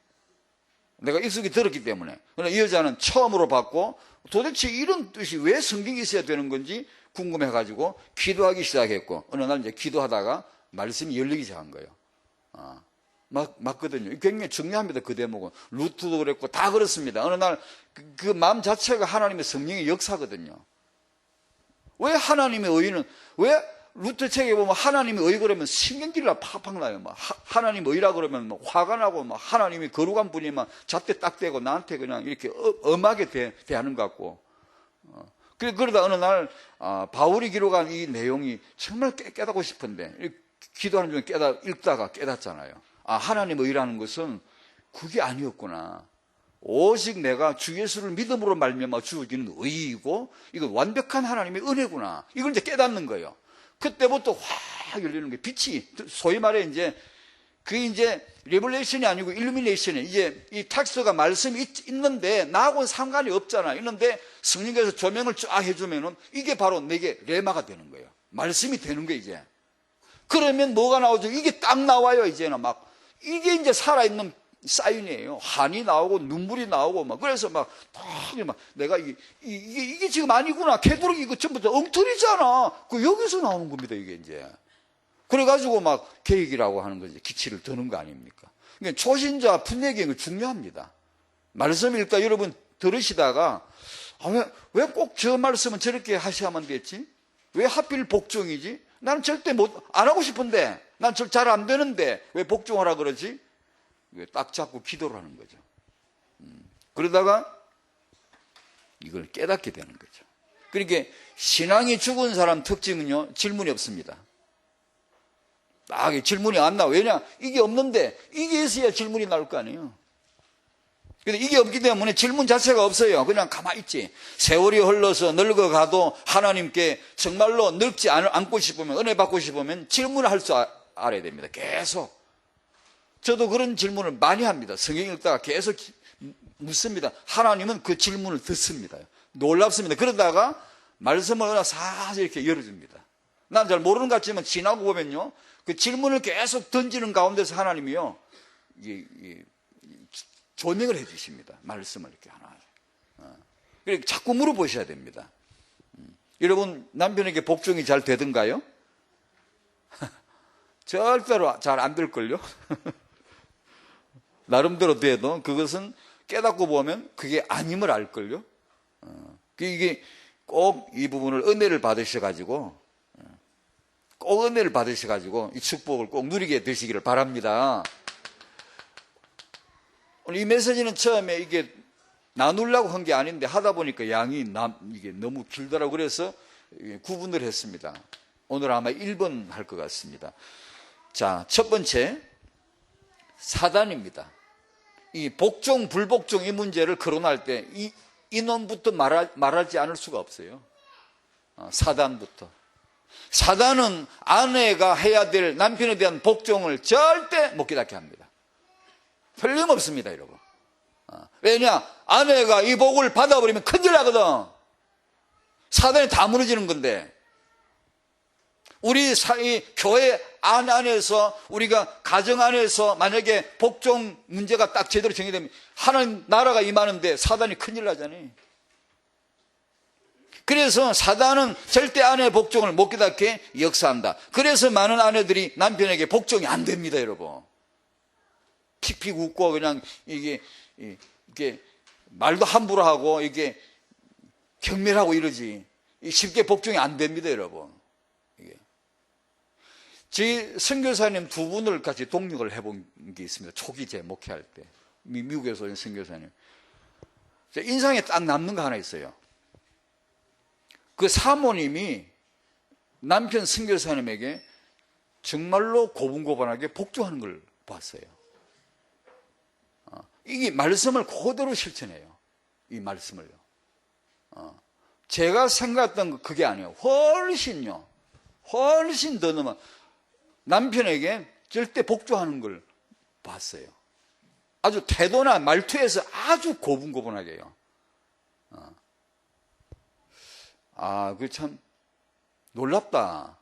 내가 익숙히 들었기 때문에. 그러나 이 여자는 처음으로 받고 도대체 이런 뜻이 왜 성경이 있어야 되는 건지 궁금해가지고 기도하기 시작했고 어느 날 이제 기도하다가 말씀이 열리기 시작한 거예요. 맞거든요. 굉장히 중요합니다. 그 대목은. 루트도 그랬고 다 그렇습니다. 어느 날 그 마음 자체가 하나님의 성령의 역사거든요. 왜 하나님의 의는 왜 루트 책에 보면 하나님의 의 그러면 신경질이 팍팍 나요. 막 하나님 의라 그러면 막 화가 나고 막 하나님이 거룩한 분이만 잣대 딱 대고 나한테 그냥 이렇게 엄하게 대하는 것 같고. 그러다 어느 날 바울이 기록한 이 내용이 정말 깨닫고 싶은데 기도하는 중에 읽다가 깨닫잖아요. 하나님 의라는 것은 그게 아니었구나. 오직 내가 주 예수를 믿음으로 말미암아 주어지는 의이고 이건 완벽한 하나님의 은혜구나. 이걸 이제 깨닫는 거예요. 그때부터 확 열리는 게 빛이 소위 말해 이제 그게 이제 레벨레이션이 아니고 일루미네이션이 이제 이 텍스트가 말씀이 있는데 나하고는 상관이 없잖아. 있는데 성령께서 조명을 쫙 해주면은 이게 바로 내게 레마가 되는 거예요. 말씀이 되는 거예요, 이제. 그러면 뭐가 나오죠? 이게 딱 나와요, 이제는 막. 이게 이제 살아있는 사인이에요. 한이 나오고 눈물이 나오고 막 그래서 막 내가 이게 지금 아니구나. 캐도릭 이거 전부 다 엉터리잖아. 그 여기서 나오는 겁니다, 이게 이제. 그래가지고 막 계획이라고 하는 거지. 기치를 드는 거 아닙니까? 그러니까 초신자 분내기는 중요합니다. 말씀 읽다 여러분 들으시다가 왜 꼭 저 말씀은 저렇게 하셔야만 됐지? 왜 하필 복종이지? 나는 절대 안 하고 싶은데 난 잘 안 되는데 왜 복종하라 그러지? 딱 잡고 기도를 하는 거죠. 그러다가 이걸 깨닫게 되는 거죠. 그러니까 신앙이 죽은 사람 특징은요, 질문이 없습니다. 질문이 안 나와. 왜냐? 이게 없는데 이게 있어야 질문이 나올 거 아니에요. 근데 이게 없기 때문에 질문 자체가 없어요. 그냥 가만히 있지. 세월이 흘러서 늙어가도 하나님께 정말로 늙지 않고 싶으면, 은혜 받고 싶으면 질문을 할 줄 알아야 됩니다. 계속. 저도 그런 질문을 많이 합니다. 성경 읽다가 계속 묻습니다. 하나님은 그 질문을 듣습니다. 놀랍습니다. 그러다가 말씀을 사서 이렇게 열어줍니다. 난 잘 모르는 것 같지만 지나고 보면요, 그 질문을 계속 던지는 가운데서 하나님이요, 조명을 해주십니다. 말씀을 이렇게 하나. 그러니까 자꾸 물어보셔야 됩니다. 여러분, 남편에게 복종이 잘 되던가요? 절대로 잘 안 될걸요? 나름대로 돼도 그것은 깨닫고 보면 그게 아님을 알걸요? 이게 꼭 이 부분을 은혜를 받으셔가지고, 꼭 은혜를 받으셔가지고 이 축복을 꼭 누리게 되시기를 바랍니다. 오늘 이 메시지는 처음에 이게 나누려고 한 게 아닌데 하다 보니까 양이 이게 너무 길더라고 그래서 구분을 했습니다. 오늘 아마 1번 할 것 같습니다. 자, 첫 번째, 사단입니다. 이 복종, 불복종 이 문제를 거론할 때 이놈부터 말하지 않을 수가 없어요. 사단부터. 사단은 아내가 해야 될 남편에 대한 복종을 절대 못 깨닫게 합니다. 틀림없습니다, 여러분. 왜냐? 아내가 이 복을 받아버리면 큰일 나거든. 사단이 다 무너지는 건데, 우리 사이 교회 안에서 우리가 가정 안에서 만약에 복종 문제가 딱 제대로 정의되면 하나님 나라가 임하는데 사단이 큰일 나잖아요. 그래서 사단은 절대 아내의 복종을 못 깨닫게 역사한다. 그래서 많은 아내들이 남편에게 복종이 안 됩니다, 여러분. 픽픽 웃고 그냥 이게 말도 함부로 하고 이게 경멸하고 이러지. 쉽게 복종이 안 됩니다, 여러분. 저희 선교사님 두 분을 같이 동력을 해본 게 있습니다. 초기 제 목회할 때. 미국에서 온 선교사님. 인상에 딱 남는 거 하나 있어요. 그 사모님이 남편 선교사님에게 정말로 고분고분하게 복종하는 걸 봤어요. 이게 말씀을 그대로 실천해요. 이 말씀을요. 제가 생각했던 거 그게 아니에요. 훨씬 더 넘어. 남편에게 절대 복종하는 걸 봤어요. 아주 태도나 말투에서 아주 고분고분하게요. 그 참 놀랍다.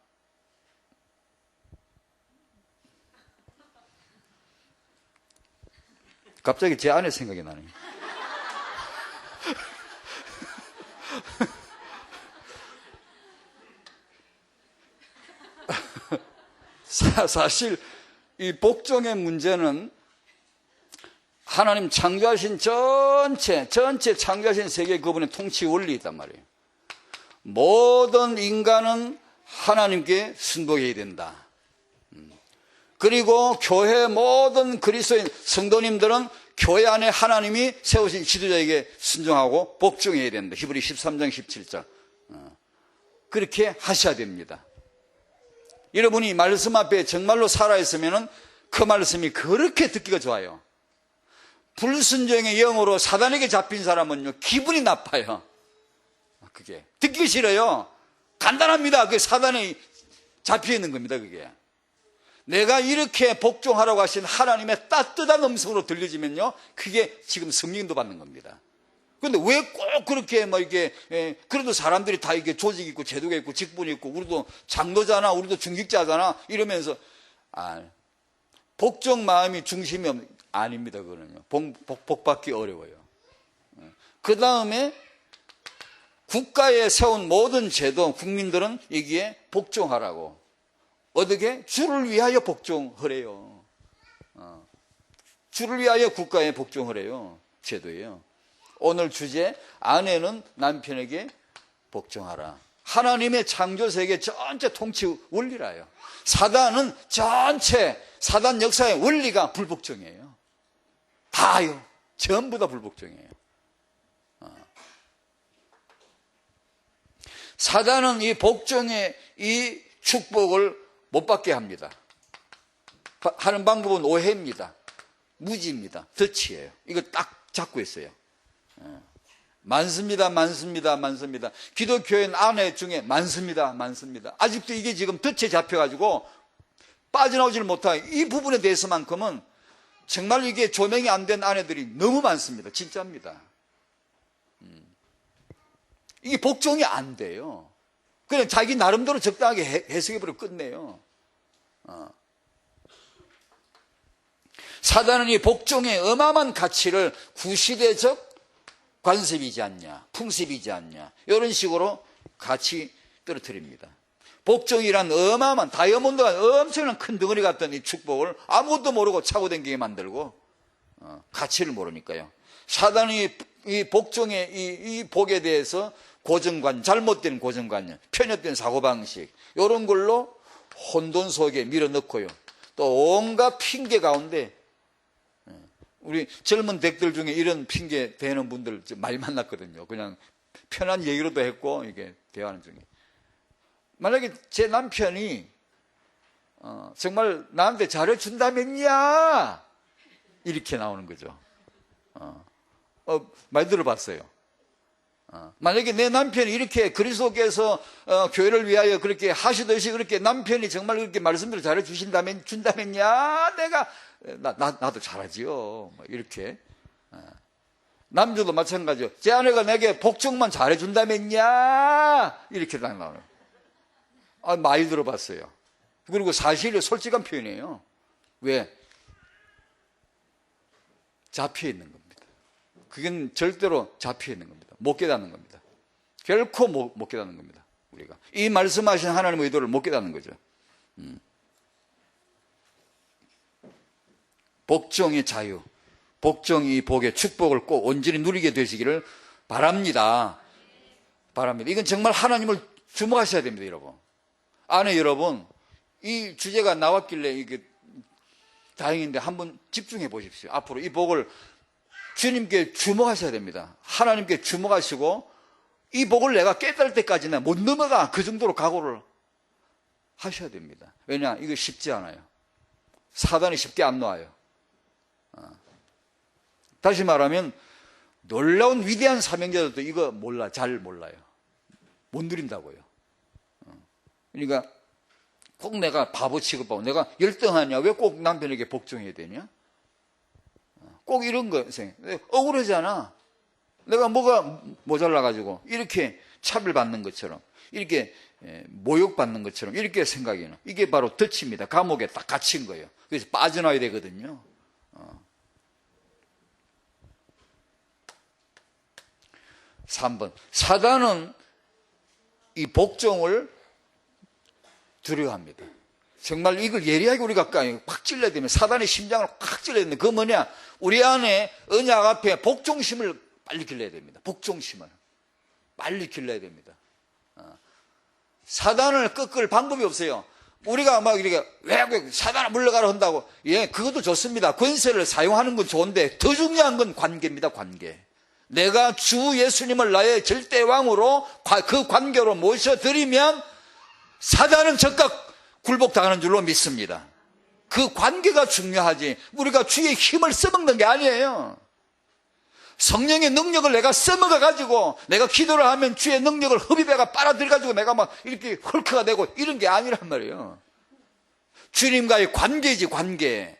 갑자기 제 아내 생각이 나네요. 사실 이 복종의 문제는 하나님 창조하신 전체 창조하신 세계 그분의 통치 원리에 있단 말이에요. 모든 인간은 하나님께 순복해야 된다. 그리고 교회 모든 그리스도인 성도님들은 교회 안에 하나님이 세우신 지도자에게 순종하고 복종해야 된다. 히브리 13장 17절 그렇게 하셔야 됩니다. 여러분이 말씀 앞에 정말로 살아있으면 그 말씀이 그렇게 듣기가 좋아요. 불순종의 영으로 사단에게 잡힌 사람은요 기분이 나빠요. 그게 듣기 싫어요. 간단합니다. 그게 사단에 잡혀 있는 겁니다. 그게 내가 이렇게 복종하라고 하신 하나님의 따뜻한 음성으로 들려지면요 그게 지금 성령도 받는 겁니다. 그런데 왜 꼭 그렇게 이게 그래도 사람들이 다 이게 조직이 있고 제도가 있고 직분이 있고 우리도 장로잖아, 우리도 중직자잖아 이러면서 복종 마음이 중심이 아닙니다. 그거는요 복받기 어려워요. 그 다음에 국가에 세운 모든 제도 국민들은 여기에 복종하라고 어떻게? 주를 위하여 복종하래요. 주를 위하여 국가에 복종하래요. 제도예요. 오늘 주제 아내는 남편에게 복종하라. 하나님의 창조세계 전체 통치 원리라요. 사단은 전체 사단 역사의 원리가 불복종이에요. 다요. 전부 다 불복종이에요. 사단은 이 복종의 이 축복을 못 받게 합니다. 하는 방법은 오해입니다. 무지입니다. 덫이에요. 이거 딱 잡고 있어요. 많습니다. 기독교인 아내 중에 많습니다. 아직도 이게 지금 덫에 잡혀가지고 빠져나오지를 못하고 이 부분에 대해서만큼은 정말 이게 조명이 안 된 아내들이 너무 많습니다. 진짜입니다. 이게 복종이 안 돼요. 그냥 자기 나름대로 적당하게 해석해버리고 끝내요. 사단은 이 복종의 어마어마한 가치를 구시대적 관습이지 않냐, 풍습이지 않냐 이런 식으로 같이 떨어뜨립니다. 복종이란 어마어마한 다이아몬드가 엄청난 큰 덩어리 같던 이 축복을 아무것도 모르고 차고 댕기게 만들고 가치를 모르니까요. 사단이 이 복종의 이 복에 대해서 고정관, 잘못된 고정관념, 편협된 사고방식 이런 걸로 혼돈 속에 밀어넣고요. 또 온갖 핑계 가운데 우리 젊은 댁들 중에 이런 핑계 대는 분들 많이 만났거든요. 그냥 편한 얘기로도 했고 이게 대화하는 중에 만약에 제 남편이 정말 나한테 잘해준다면야 이렇게 나오는 거죠. 많이 들어봤어요. 만약에 내 남편이 이렇게 그리스도께서 교회를 위하여 그렇게 하시듯이 그렇게 남편이 정말 그렇게 말씀대로 준다면야 내가 나도 잘하지요. 뭐 이렇게 남자도 마찬가지요. 제 아내가 내게 복종만 잘해준다면야 이렇게 딱 나와요. 많이 들어봤어요. 그리고 사실이 솔직한 표현이에요. 왜? 잡혀 있는 겁니다. 그건 절대로 잡혀 있는 겁니다. 못 깨닫는 겁니다. 결코 못 깨닫는 겁니다. 우리가 이 말씀하신 하나님의 의도를 못 깨닫는 거죠. 복종의 자유, 복종이 복의 축복을 꼭 온전히 누리게 되시기를 바랍니다. 이건 정말 하나님을 주목하셔야 됩니다, 여러분. 아내 여러분, 이 주제가 나왔길래 이게 다행인데 한번 집중해 보십시오. 앞으로 이 복을 주님께 주목하셔야 됩니다. 하나님께 주목하시고 이 복을 내가 깨달을 때까지는 못 넘어가, 그 정도로 각오를 하셔야 됩니다. 왜냐? 이거 쉽지 않아요. 사단이 쉽게 안 놔요. 다시 말하면 놀라운 위대한 사명자들도 이거 잘 몰라요. 못 누린다고요. 그러니까 꼭 내가 바보 취급하고 내가 열등하냐, 왜 꼭 남편에게 복종해야 되냐, 꼭 이런 거 억울하잖아. 내가 뭐가 모자라가지고 이렇게 차별받는 것처럼, 이렇게 모욕받는 것처럼 이렇게 생각해요. 이게 바로 덫입니다. 감옥에 딱 갇힌 거예요. 그래서 빠져나와야 되거든요. 3번, 사단은 이 복종을 두려워합니다. 정말 이걸 예리하게 우리가 확 찔러야 되면, 사단의 심장을 확 찔러야 되는데, 그거 뭐냐? 우리 안에 언약 앞에 복종심을 빨리 길러야 됩니다. 복종심을 빨리 길러야 됩니다. 사단을 꺾을 방법이 없어요. 우리가 막 이렇게 왜 사단을 물러가라 한다고, 예, 그것도 좋습니다. 권세를 사용하는 건 좋은데 더 중요한 건 관계입니다. 관계. 내가 주 예수님을 나의 절대왕으로 그 관계로 모셔드리면 사단은 즉각 굴복당하는 줄로 믿습니다. 그 관계가 중요하지, 우리가 주의 힘을 써먹는 게 아니에요. 성령의 능력을 내가 써먹어가지고 내가 기도를 하면 주의 능력을 흡입해가 빨아들여가지고 내가 막 이렇게 헐크가 되고 이런 게 아니란 말이에요. 주님과의 관계이지, 관계.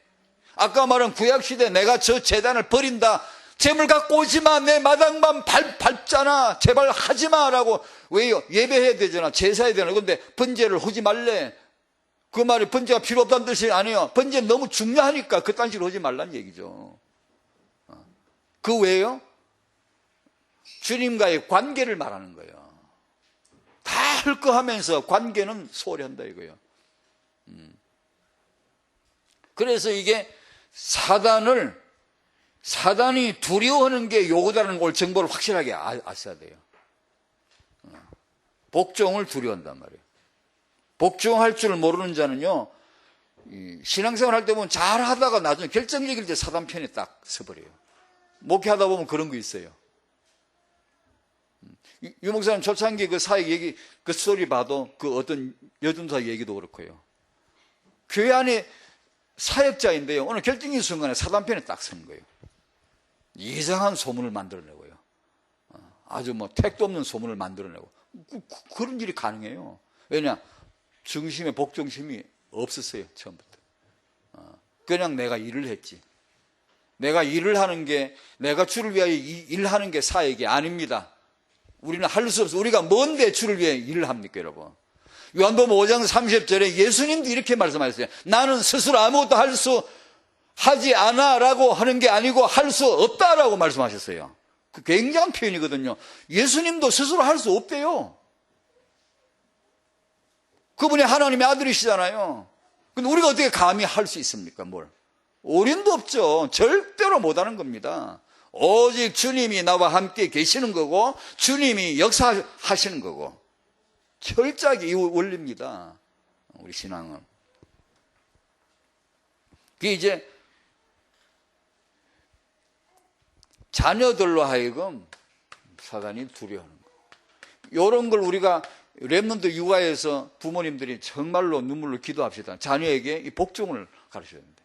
아까 말한 구약시대 내가 저 제단을 버린다, 재물 갖고 오지마, 내 마당만 밟잖아, 제발 하지마 라고. 왜요? 예배해야 되잖아, 제사해야 되잖아. 근데 번제를 하지 말래, 그 말이 번제가 필요 없다는 뜻이 아니에요. 번제는 너무 중요하니까 그딴 식으로 하지 말라는 얘기죠. 그 외에요, 주님과의 관계를 말하는 거예요. 다 할 거 하면서 관계는 소홀히 한다 이거예요. 그래서 이게 사단이 두려워하는 게 요거다라는 걸 정보를 확실하게 아셔야 돼요. 복종을 두려워한단 말이에요. 복종할 줄 모르는 자는요, 신앙생활 할 때 보면 잘 하다가 나중에 결정적일 때 사단 편에 딱 서버려요. 목회하다 보면 그런 거 있어요. 유 목사님 초창기 그 사역 얘기, 그 스토리 봐도 그 어떤 여전사 얘기도 그렇고요. 교회 안에 사역자인데요, 오늘 결정적인 순간에 사단 편에 딱 선 거예요. 이상한 소문을 만들어내고요. 아주 뭐 택도 없는 소문을 만들어내고. 그런 일이 가능해요. 왜냐? 중심에 복종심이 없었어요, 처음부터. 그냥 내가 일을 했지. 내가 일을 하는 게, 내가 주를 위하여 일하는 게 사역이 아닙니다. 우리는 할 수 없어. 우리가 뭔데 주를 위해 일을 합니까, 여러분? 요한복음 5장 30절에 예수님도 이렇게 말씀하셨어요. 나는 스스로 아무것도 하지 않아 라고 하는 게 아니고 할 수 없다라고 말씀하셨어요. 그 굉장한 표현이거든요. 예수님도 스스로 할 수 없대요. 그분이 하나님의 아들이시잖아요. 근데 우리가 어떻게 감히 할 수 있습니까? 뭘? 어림도 없죠. 절대로 못하는 겁니다. 오직 주님이 나와 함께 계시는 거고 주님이 역사하시는 거고, 철저하게 이 원리입니다. 우리 신앙은. 그게 이제 자녀들로 하여금 사단이 두려워하는 거. 이런 걸 우리가 렘넌트 육아에서 부모님들이 정말로 눈물로 기도합시다. 자녀에게 이 복종을 가르쳐야 됩니다.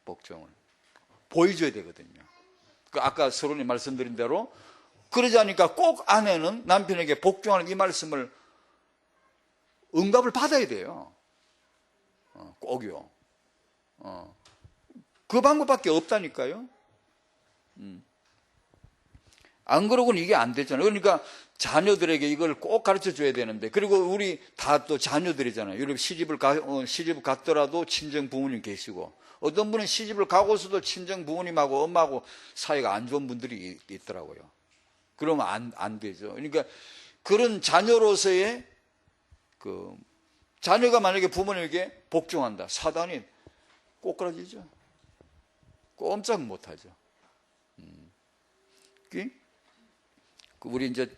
복종을 보여줘야 되거든요. 그 아까 서론이 말씀드린 대로 그러지 않으니까 꼭 아내는 남편에게 복종하는 이 말씀을 응답을 받아야 돼요. 꼭요. 그 방법밖에 없다니까요. 안 그러고는 이게 안 되잖아요. 그러니까 자녀들에게 이걸 꼭 가르쳐 줘야 되는데, 그리고 우리 다 또 자녀들이잖아요. 여러분 시집을 갔더라도 친정 부모님 계시고, 어떤 분은 시집을 가고서도 친정 부모님하고 엄마하고 사이가 안 좋은 분들이 있더라고요. 그러면 안 되죠. 그러니까 그런 자녀로서의 자녀가 만약에 부모님에게 복종한다, 사단이 꼬꾸라지죠. 꼼짝 못하죠. 우리 이제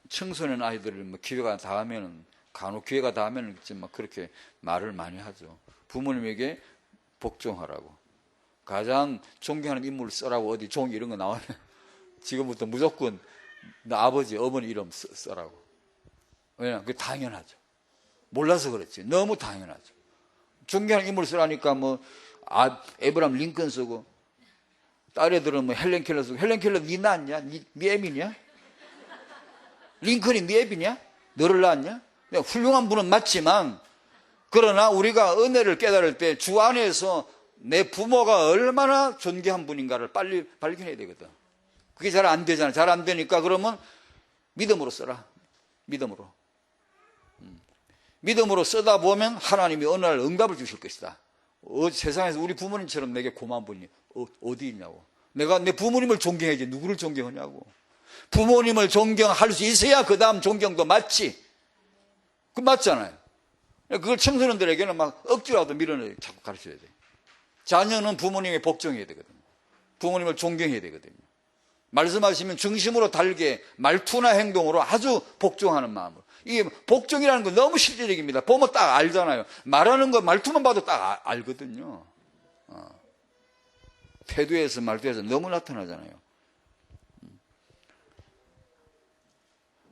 청소년 아이들을 기회가 닿으면은, 간혹 기회가 닿으면은 그렇게 말을 많이 하죠. 부모님에게 복종하라고. 가장 존경하는 인물을 써라고 어디 종이 이런 거 나오면 지금부터 무조건 나 아버지, 어머니 이름 써라고. 왜냐면 그게 당연하죠. 몰라서 그렇지. 너무 당연하죠. 존경하는 인물을 쓰라니까 에브람 링컨 쓰고, 딸애들은 헬렌 켈러 쓰고. 헬렌 켈러 니 낳았냐? 니 애미냐? 링컨이 니 애비냐? 너를 낳았냐? 훌륭한 분은 맞지만, 그러나 우리가 은혜를 깨달을 때 주 안에서 내 부모가 얼마나 존귀한 분인가를 빨리 발견해야 되거든. 그게 잘 안 되잖아. 잘 안 되니까 그러면 믿음으로 써라. 믿음으로. 믿음으로 쓰다 보면 하나님이 어느 날 응답을 주실 것이다. 세상에서 우리 부모님처럼 내게 고마운 분이 어디 있냐고. 내가 내 부모님을 존경해야지 누구를 존경하냐고. 부모님을 존경할 수 있어야 그 다음 존경도 맞지. 그 맞잖아요. 그걸 청소년들에게는 막 억지로라도 밀어내 자꾸 가르쳐야 돼. 자녀는 부모님에 복종해야 되거든요. 부모님을 존경해야 되거든요. 말씀하시면 중심으로 달게 말투나 행동으로 아주 복종하는 마음으로. 이게 복종이라는 건 너무 실질적입니다. 보면 딱 알잖아요. 말하는 거 말투만 봐도 딱 알거든요. 태도에서 말투에서 너무 나타나잖아요.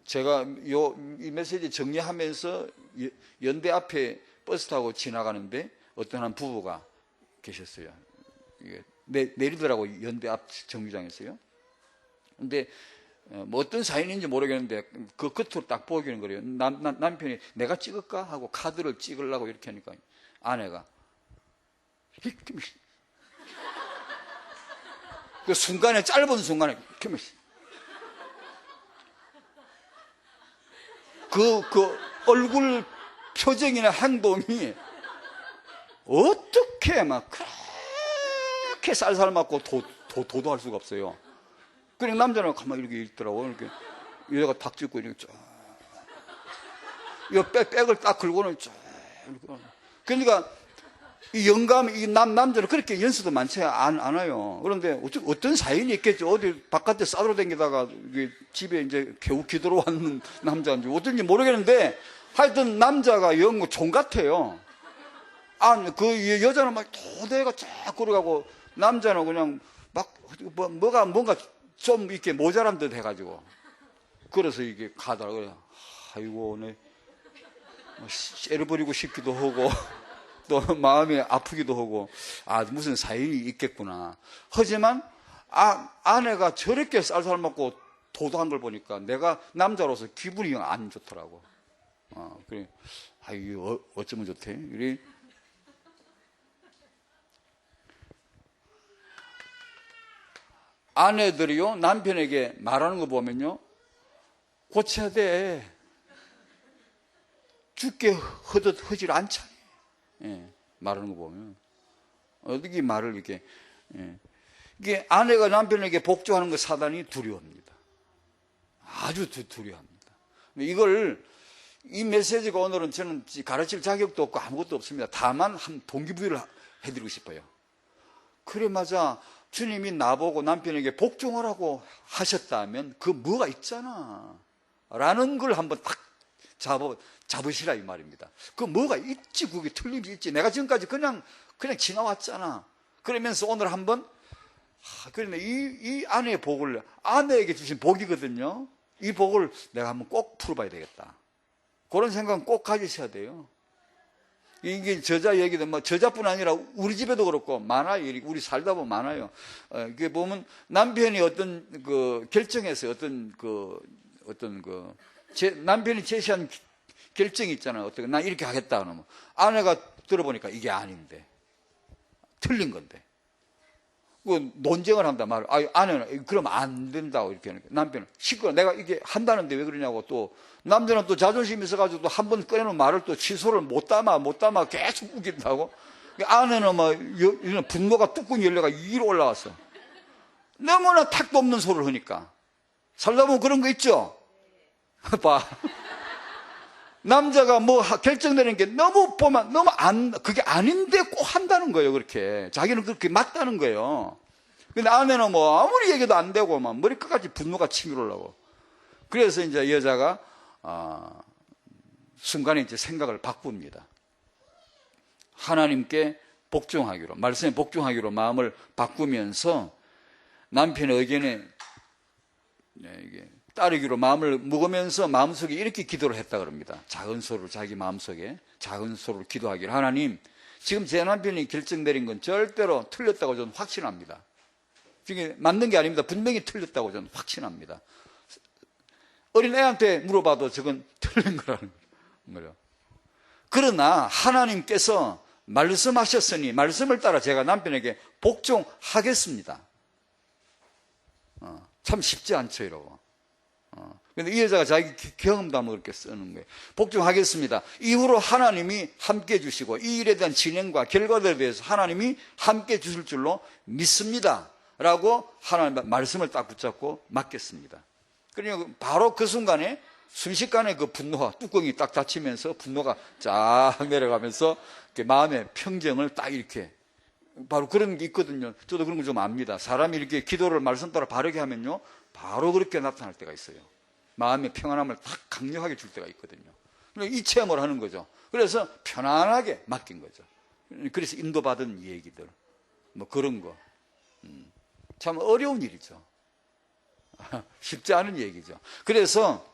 제가 이 메시지 정리하면서 연대 앞에 버스 타고 지나가는데 어떤 한 부부가 계셨어요. 내리더라고, 연대 앞 정류장에서요. 근데 어떤 사연인지 모르겠는데 그 끝으로 딱 보이는 거예요. 남편이 내가 찍을까 하고 카드를 찍으려고 이렇게 하니까 아내가 그 순간에, 짧은 순간에 그 얼굴 표정이나 행동이 어떻게 막 그렇게 쌀쌀 맞고 도도할 수가 없어요. 그냥 남자는 가만히 이렇게 있더라고. 이렇게 여자가 탁 찍고 이렇게 쫙, 이 백을 딱 긁고는 쫙. 그러니까 이 영감, 이 남자는 그렇게 연수도 많지 않아요. 그런데 어떤 사연이 있겠죠. 어디 바깥에 싸돌아 다니다가 집에 이제 겨우 기도로 왔는 남자인지 어떤지 모르겠는데, 하여튼 남자가 영 종 같아요. 그 여자는 막 도대가 쫙 걸어가고, 남자는 그냥 막 뭔가 좀 이렇게 모자란 듯 해가지고, 그래서 이게 가다가 아이고 네 째려 버리고 싶기도 하고 또 마음이 아프기도 하고, 무슨 사연이 있겠구나. 하지만 아내가 저렇게 쌀쌀 먹고 도도한 걸 보니까 내가 남자로서 기분이 안 좋더라고. 그래, 이거 어쩌면 좋대. 그래. 아내들이요, 남편에게 말하는 거 보면요, 고쳐야 돼. 죽게 허질 않잖아. 말하는 거 보면. 어떻게 말을 이렇게. 이게 아내가 남편에게 복종하는 거 사단이 두려워합니다. 아주 두려워합니다. 이 메시지가 오늘은 저는 가르칠 자격도 없고 아무것도 없습니다. 다만 한 동기부여를 해드리고 싶어요. 그래, 맞아. 주님이 나보고 남편에게 복종하라고 하셨다면 그 뭐가 있잖아 라는 걸 한번 딱 잡으시라 이 말입니다. 그 뭐가 있지, 그게 틀림이 있지. 내가 지금까지 그냥 지나왔잖아. 그러면서 오늘 한번, 그러면 이 아내의 복을, 아내에게 주신 복이거든요. 이 복을 내가 한번 꼭 풀어봐야 되겠다. 그런 생각은 꼭 가지셔야 돼요. 이게 저자 얘기도 저자뿐 아니라 우리 집에도 그렇고 많아요. 우리 살다 보면 많아요. 이게 보면 남편이 어떤 결정해서 남편이 제시한 결정이 있잖아요. 어떻게 나 이렇게 하겠다 그러면 아내가 들어보니까 이게 아닌데 틀린 건데 그 논쟁을 한단 말이에요. 아내는 그러면 안 된다고 이렇게 하는 거예요. 남편은 시끄러. 내가 이게 한다는데 왜 그러냐고. 또 남자는 또 자존심이 있어가지고 또 한 번 꺼내놓은 말을 또 취소를 못 담아 계속 우긴다고. 아내는 막 분노가 뚜껑 열려가 위로 올라왔어. 너무나 택도 없는 소리를 하니까. 살다 보면 그런 거 있죠. 봐. 남자가 뭐 결정되는 게 너무 보면 너무 그게 아닌데 꼭 한다는 거예요. 그렇게 자기는 그렇게 맞다는 거예요. 근데 아내는 뭐 아무리 얘기도 안 되고 막 머리끝까지 분노가 치밀어 올라오고. 그래서 이제 여자가 순간에 이제 생각을 바꿉니다. 하나님께 복종하기로, 말씀에 복종하기로 마음을 바꾸면서 남편의 의견에 이게 따르기로 마음을 먹으면서 마음속에 이렇게 기도를 했다 그럽니다. 작은 소리로 자기 마음속에 작은 소리로 기도하기를, 하나님, 지금 제 남편이 결정내린 건 절대로 틀렸다고 저는 확신합니다. 지금 맞는 게 아닙니다. 분명히 틀렸다고 저는 확신합니다. 어린 애한테 물어봐도 저건 틀린 거라는 거예요. 그러나 하나님께서 말씀하셨으니 말씀을 따라 제가 남편에게 복종하겠습니다. 참 쉽지 않죠, 이러고. 근데 이 여자가 자기 경험담을 그렇게 쓰는 거예요. 복종하겠습니다. 이후로 하나님이 함께 해주시고 이 일에 대한 진행과 결과들에 대해서 하나님이 함께 해주실 줄로 믿습니다. 라고 하나님의 말씀을 딱 붙잡고 맡겼습니다. 그러니까 바로 그 순간에 순식간에 그 분노가 뚜껑이 딱 닫히면서 분노가 쫙 내려가면서 마음의 평정을 딱 이렇게, 바로 그런 게 있거든요. 저도 그런 거 좀 압니다. 사람이 이렇게 기도를 말씀 따라 바르게 하면요, 바로 그렇게 나타날 때가 있어요. 마음의 평안함을 딱 강력하게 줄 때가 있거든요. 이 체험을 하는 거죠. 그래서 편안하게 맡긴 거죠. 그래서 인도받은 얘기들, 뭐 그런 거. 참 어려운 일이죠. 쉽지 않은 얘기죠. 그래서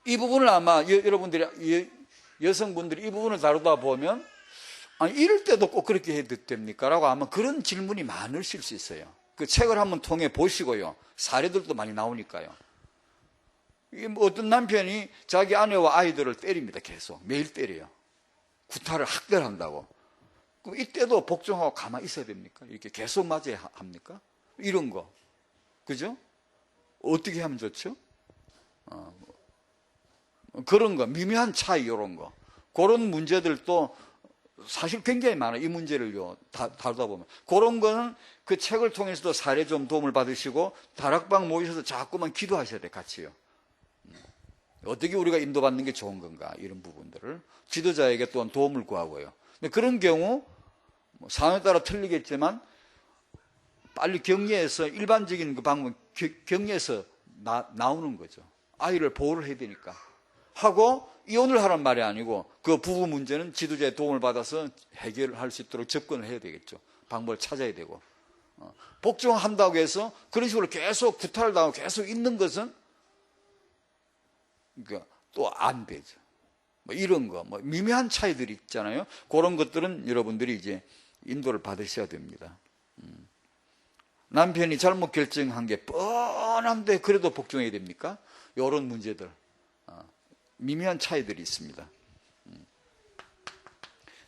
이 부분을 아마 여러분들이, 여성분들이 이 부분을 다루다 보면, 아니, 이럴 때도 꼭 그렇게 해도 됩니까? 라고 아마 그런 질문이 많으실 수 있어요. 그 책을 한번 통해 보시고요. 사례들도 많이 나오니까요. 이게 뭐 어떤 남편이 자기 아내와 아이들을 때립니다. 계속. 매일 때려요. 구타를 학대한다고. 그럼 이때도 복종하고 가만히 있어야 됩니까? 이렇게 계속 맞아야 합니까? 이런 거. 그죠? 어떻게 하면 좋죠? 그런 거, 미묘한 차이, 이런 거. 그런 문제들도 사실 굉장히 많아요. 이 문제를요, 다루다 보면. 그런 거는 그 책을 통해서도 사례 좀 도움을 받으시고, 다락방 모이셔서 자꾸만 기도하셔야 돼요, 같이요. 어떻게 우리가 인도받는 게 좋은 건가, 이런 부분들을. 지도자에게 또한 도움을 구하고요. 근데 그런 경우, 상황에 따라 틀리겠지만, 빨리 격리해서, 일반적인 그 방법, 격리해서 나오는 거죠. 아이를 보호를 해야 되니까. 하고, 이혼을 하란 말이 아니고, 그 부부 문제는 지도자의 도움을 받아서 해결할 수 있도록 접근을 해야 되겠죠. 방법을 찾아야 되고. 복종한다고 해서 그런 식으로 계속 구타를 당하고 계속 있는 것은 그러니까 또 안 되죠. 뭐 이런 거, 뭐 미묘한 차이들이 있잖아요. 그런 것들은 여러분들이 이제 인도를 받으셔야 됩니다. 남편이 잘못 결정한 게 뻔한데 그래도 복종해야 됩니까? 이런 문제들, 미묘한 차이들이 있습니다.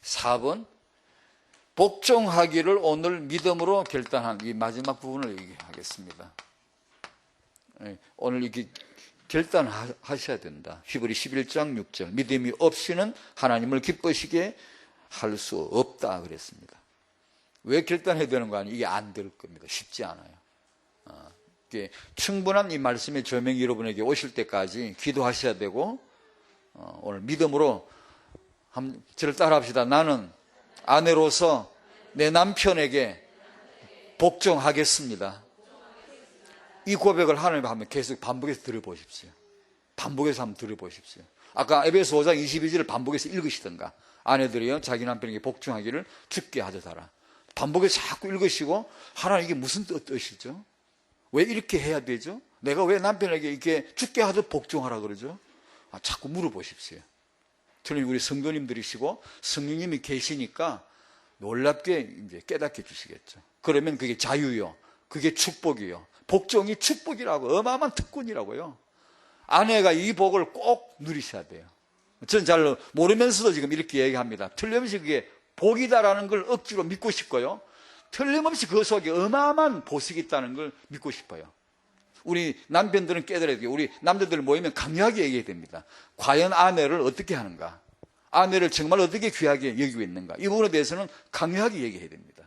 4번, 복종하기를 오늘 믿음으로 결단한, 이 마지막 부분을 얘기하겠습니다. 오늘 이렇게 결단하셔야 된다. 히브리 11장 6절, 믿음이 없이는 하나님을 기쁘시게 할 수 없다 그랬습니다. 왜 결단해야 되는 거 아니에요? 이게 안 될 겁니다. 쉽지 않아요. 충분한 이 말씀의 조명이 여러분에게 오실 때까지 기도하셔야 되고, 오늘 믿음으로 저를 따라합시다. 나는 아내로서 내 남편에게 복종하겠습니다. 이 고백을 하나님께 한번 계속 반복해서 들어보십시오. 반복해서 한번 들어보십시오. 아까 에베소 5장 22절을 반복해서 읽으시던가. 아내들이요, 자기 남편에게 복종하기를 죽게 하듯하라. 반복해서 자꾸 읽으시고, 하나님 이게 무슨 뜻이죠? 왜 이렇게 해야 되죠? 내가 왜 남편에게 이렇게 죽게 하듯 복종하라 그러죠? 자꾸 물어보십시오. 특히 우리 성도님들이시고 성령님이 계시니까 놀랍게 이제 깨닫게 주시겠죠. 그러면 그게 자유요, 그게 축복이요. 복종이 축복이라고, 어마어마한 특권이라고요. 아내가 이 복을 꼭 누리셔야 돼요. 저는 잘 모르면서도 지금 이렇게 얘기합니다. 틀림없이 그게 복이다라는 걸 억지로 믿고 싶고요. 틀림없이 그 속에 어마어마한 보석이 있다는 걸 믿고 싶어요. 우리 남편들은 깨달아야 돼요. 우리 남자들 모이면 강요하게 얘기해야 됩니다. 과연 아내를 어떻게 하는가? 아내를 정말 어떻게 귀하게 여기고 있는가? 이 부분에 대해서는 강요하게 얘기해야 됩니다.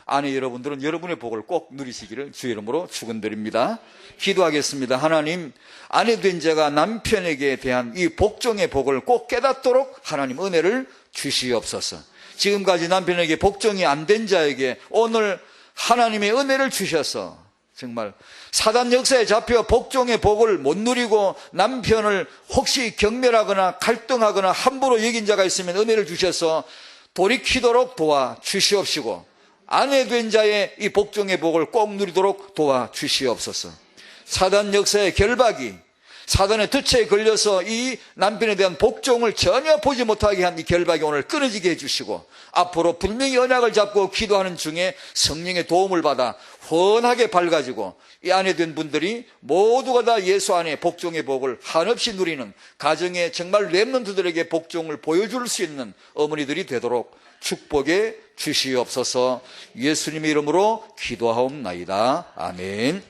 아내 여러분들은 여러분의 복을 꼭 누리시기를 주의 이름으로 축원드립니다. 기도하겠습니다. 하나님, 아내 된 자가 남편에게 대한 이 복종의 복을 꼭 깨닫도록 하나님 은혜를 주시옵소서. 지금까지 남편에게 복종이 안 된 자에게 오늘 하나님의 은혜를 주셔서 정말 사단 역사에 잡혀 복종의 복을 못 누리고 남편을 혹시 경멸하거나 갈등하거나 함부로 여긴 자가 있으면 은혜를 주셔서 돌이키도록 도와 주시옵시고, 아내 된 자의 이 복종의 복을 꼭 누리도록 도와 주시옵소서. 사단 역사의 결박이 사단의 덫에 걸려서 이 남편에 대한 복종을 전혀 보지 못하게 한 이 결박이 오늘 끊어지게 해주시고, 앞으로 분명히 언약을 잡고 기도하는 중에 성령의 도움을 받아 훤하게 밝아지고 이 아내 된 분들이 모두가 다 예수 안에 복종의 복을 한없이 누리는 가정의 정말 렘넌트들에게 복종을 보여줄 수 있는 어머니들이 되도록 축복해 주시옵소서. 예수님의 이름으로 기도하옵나이다. 아멘.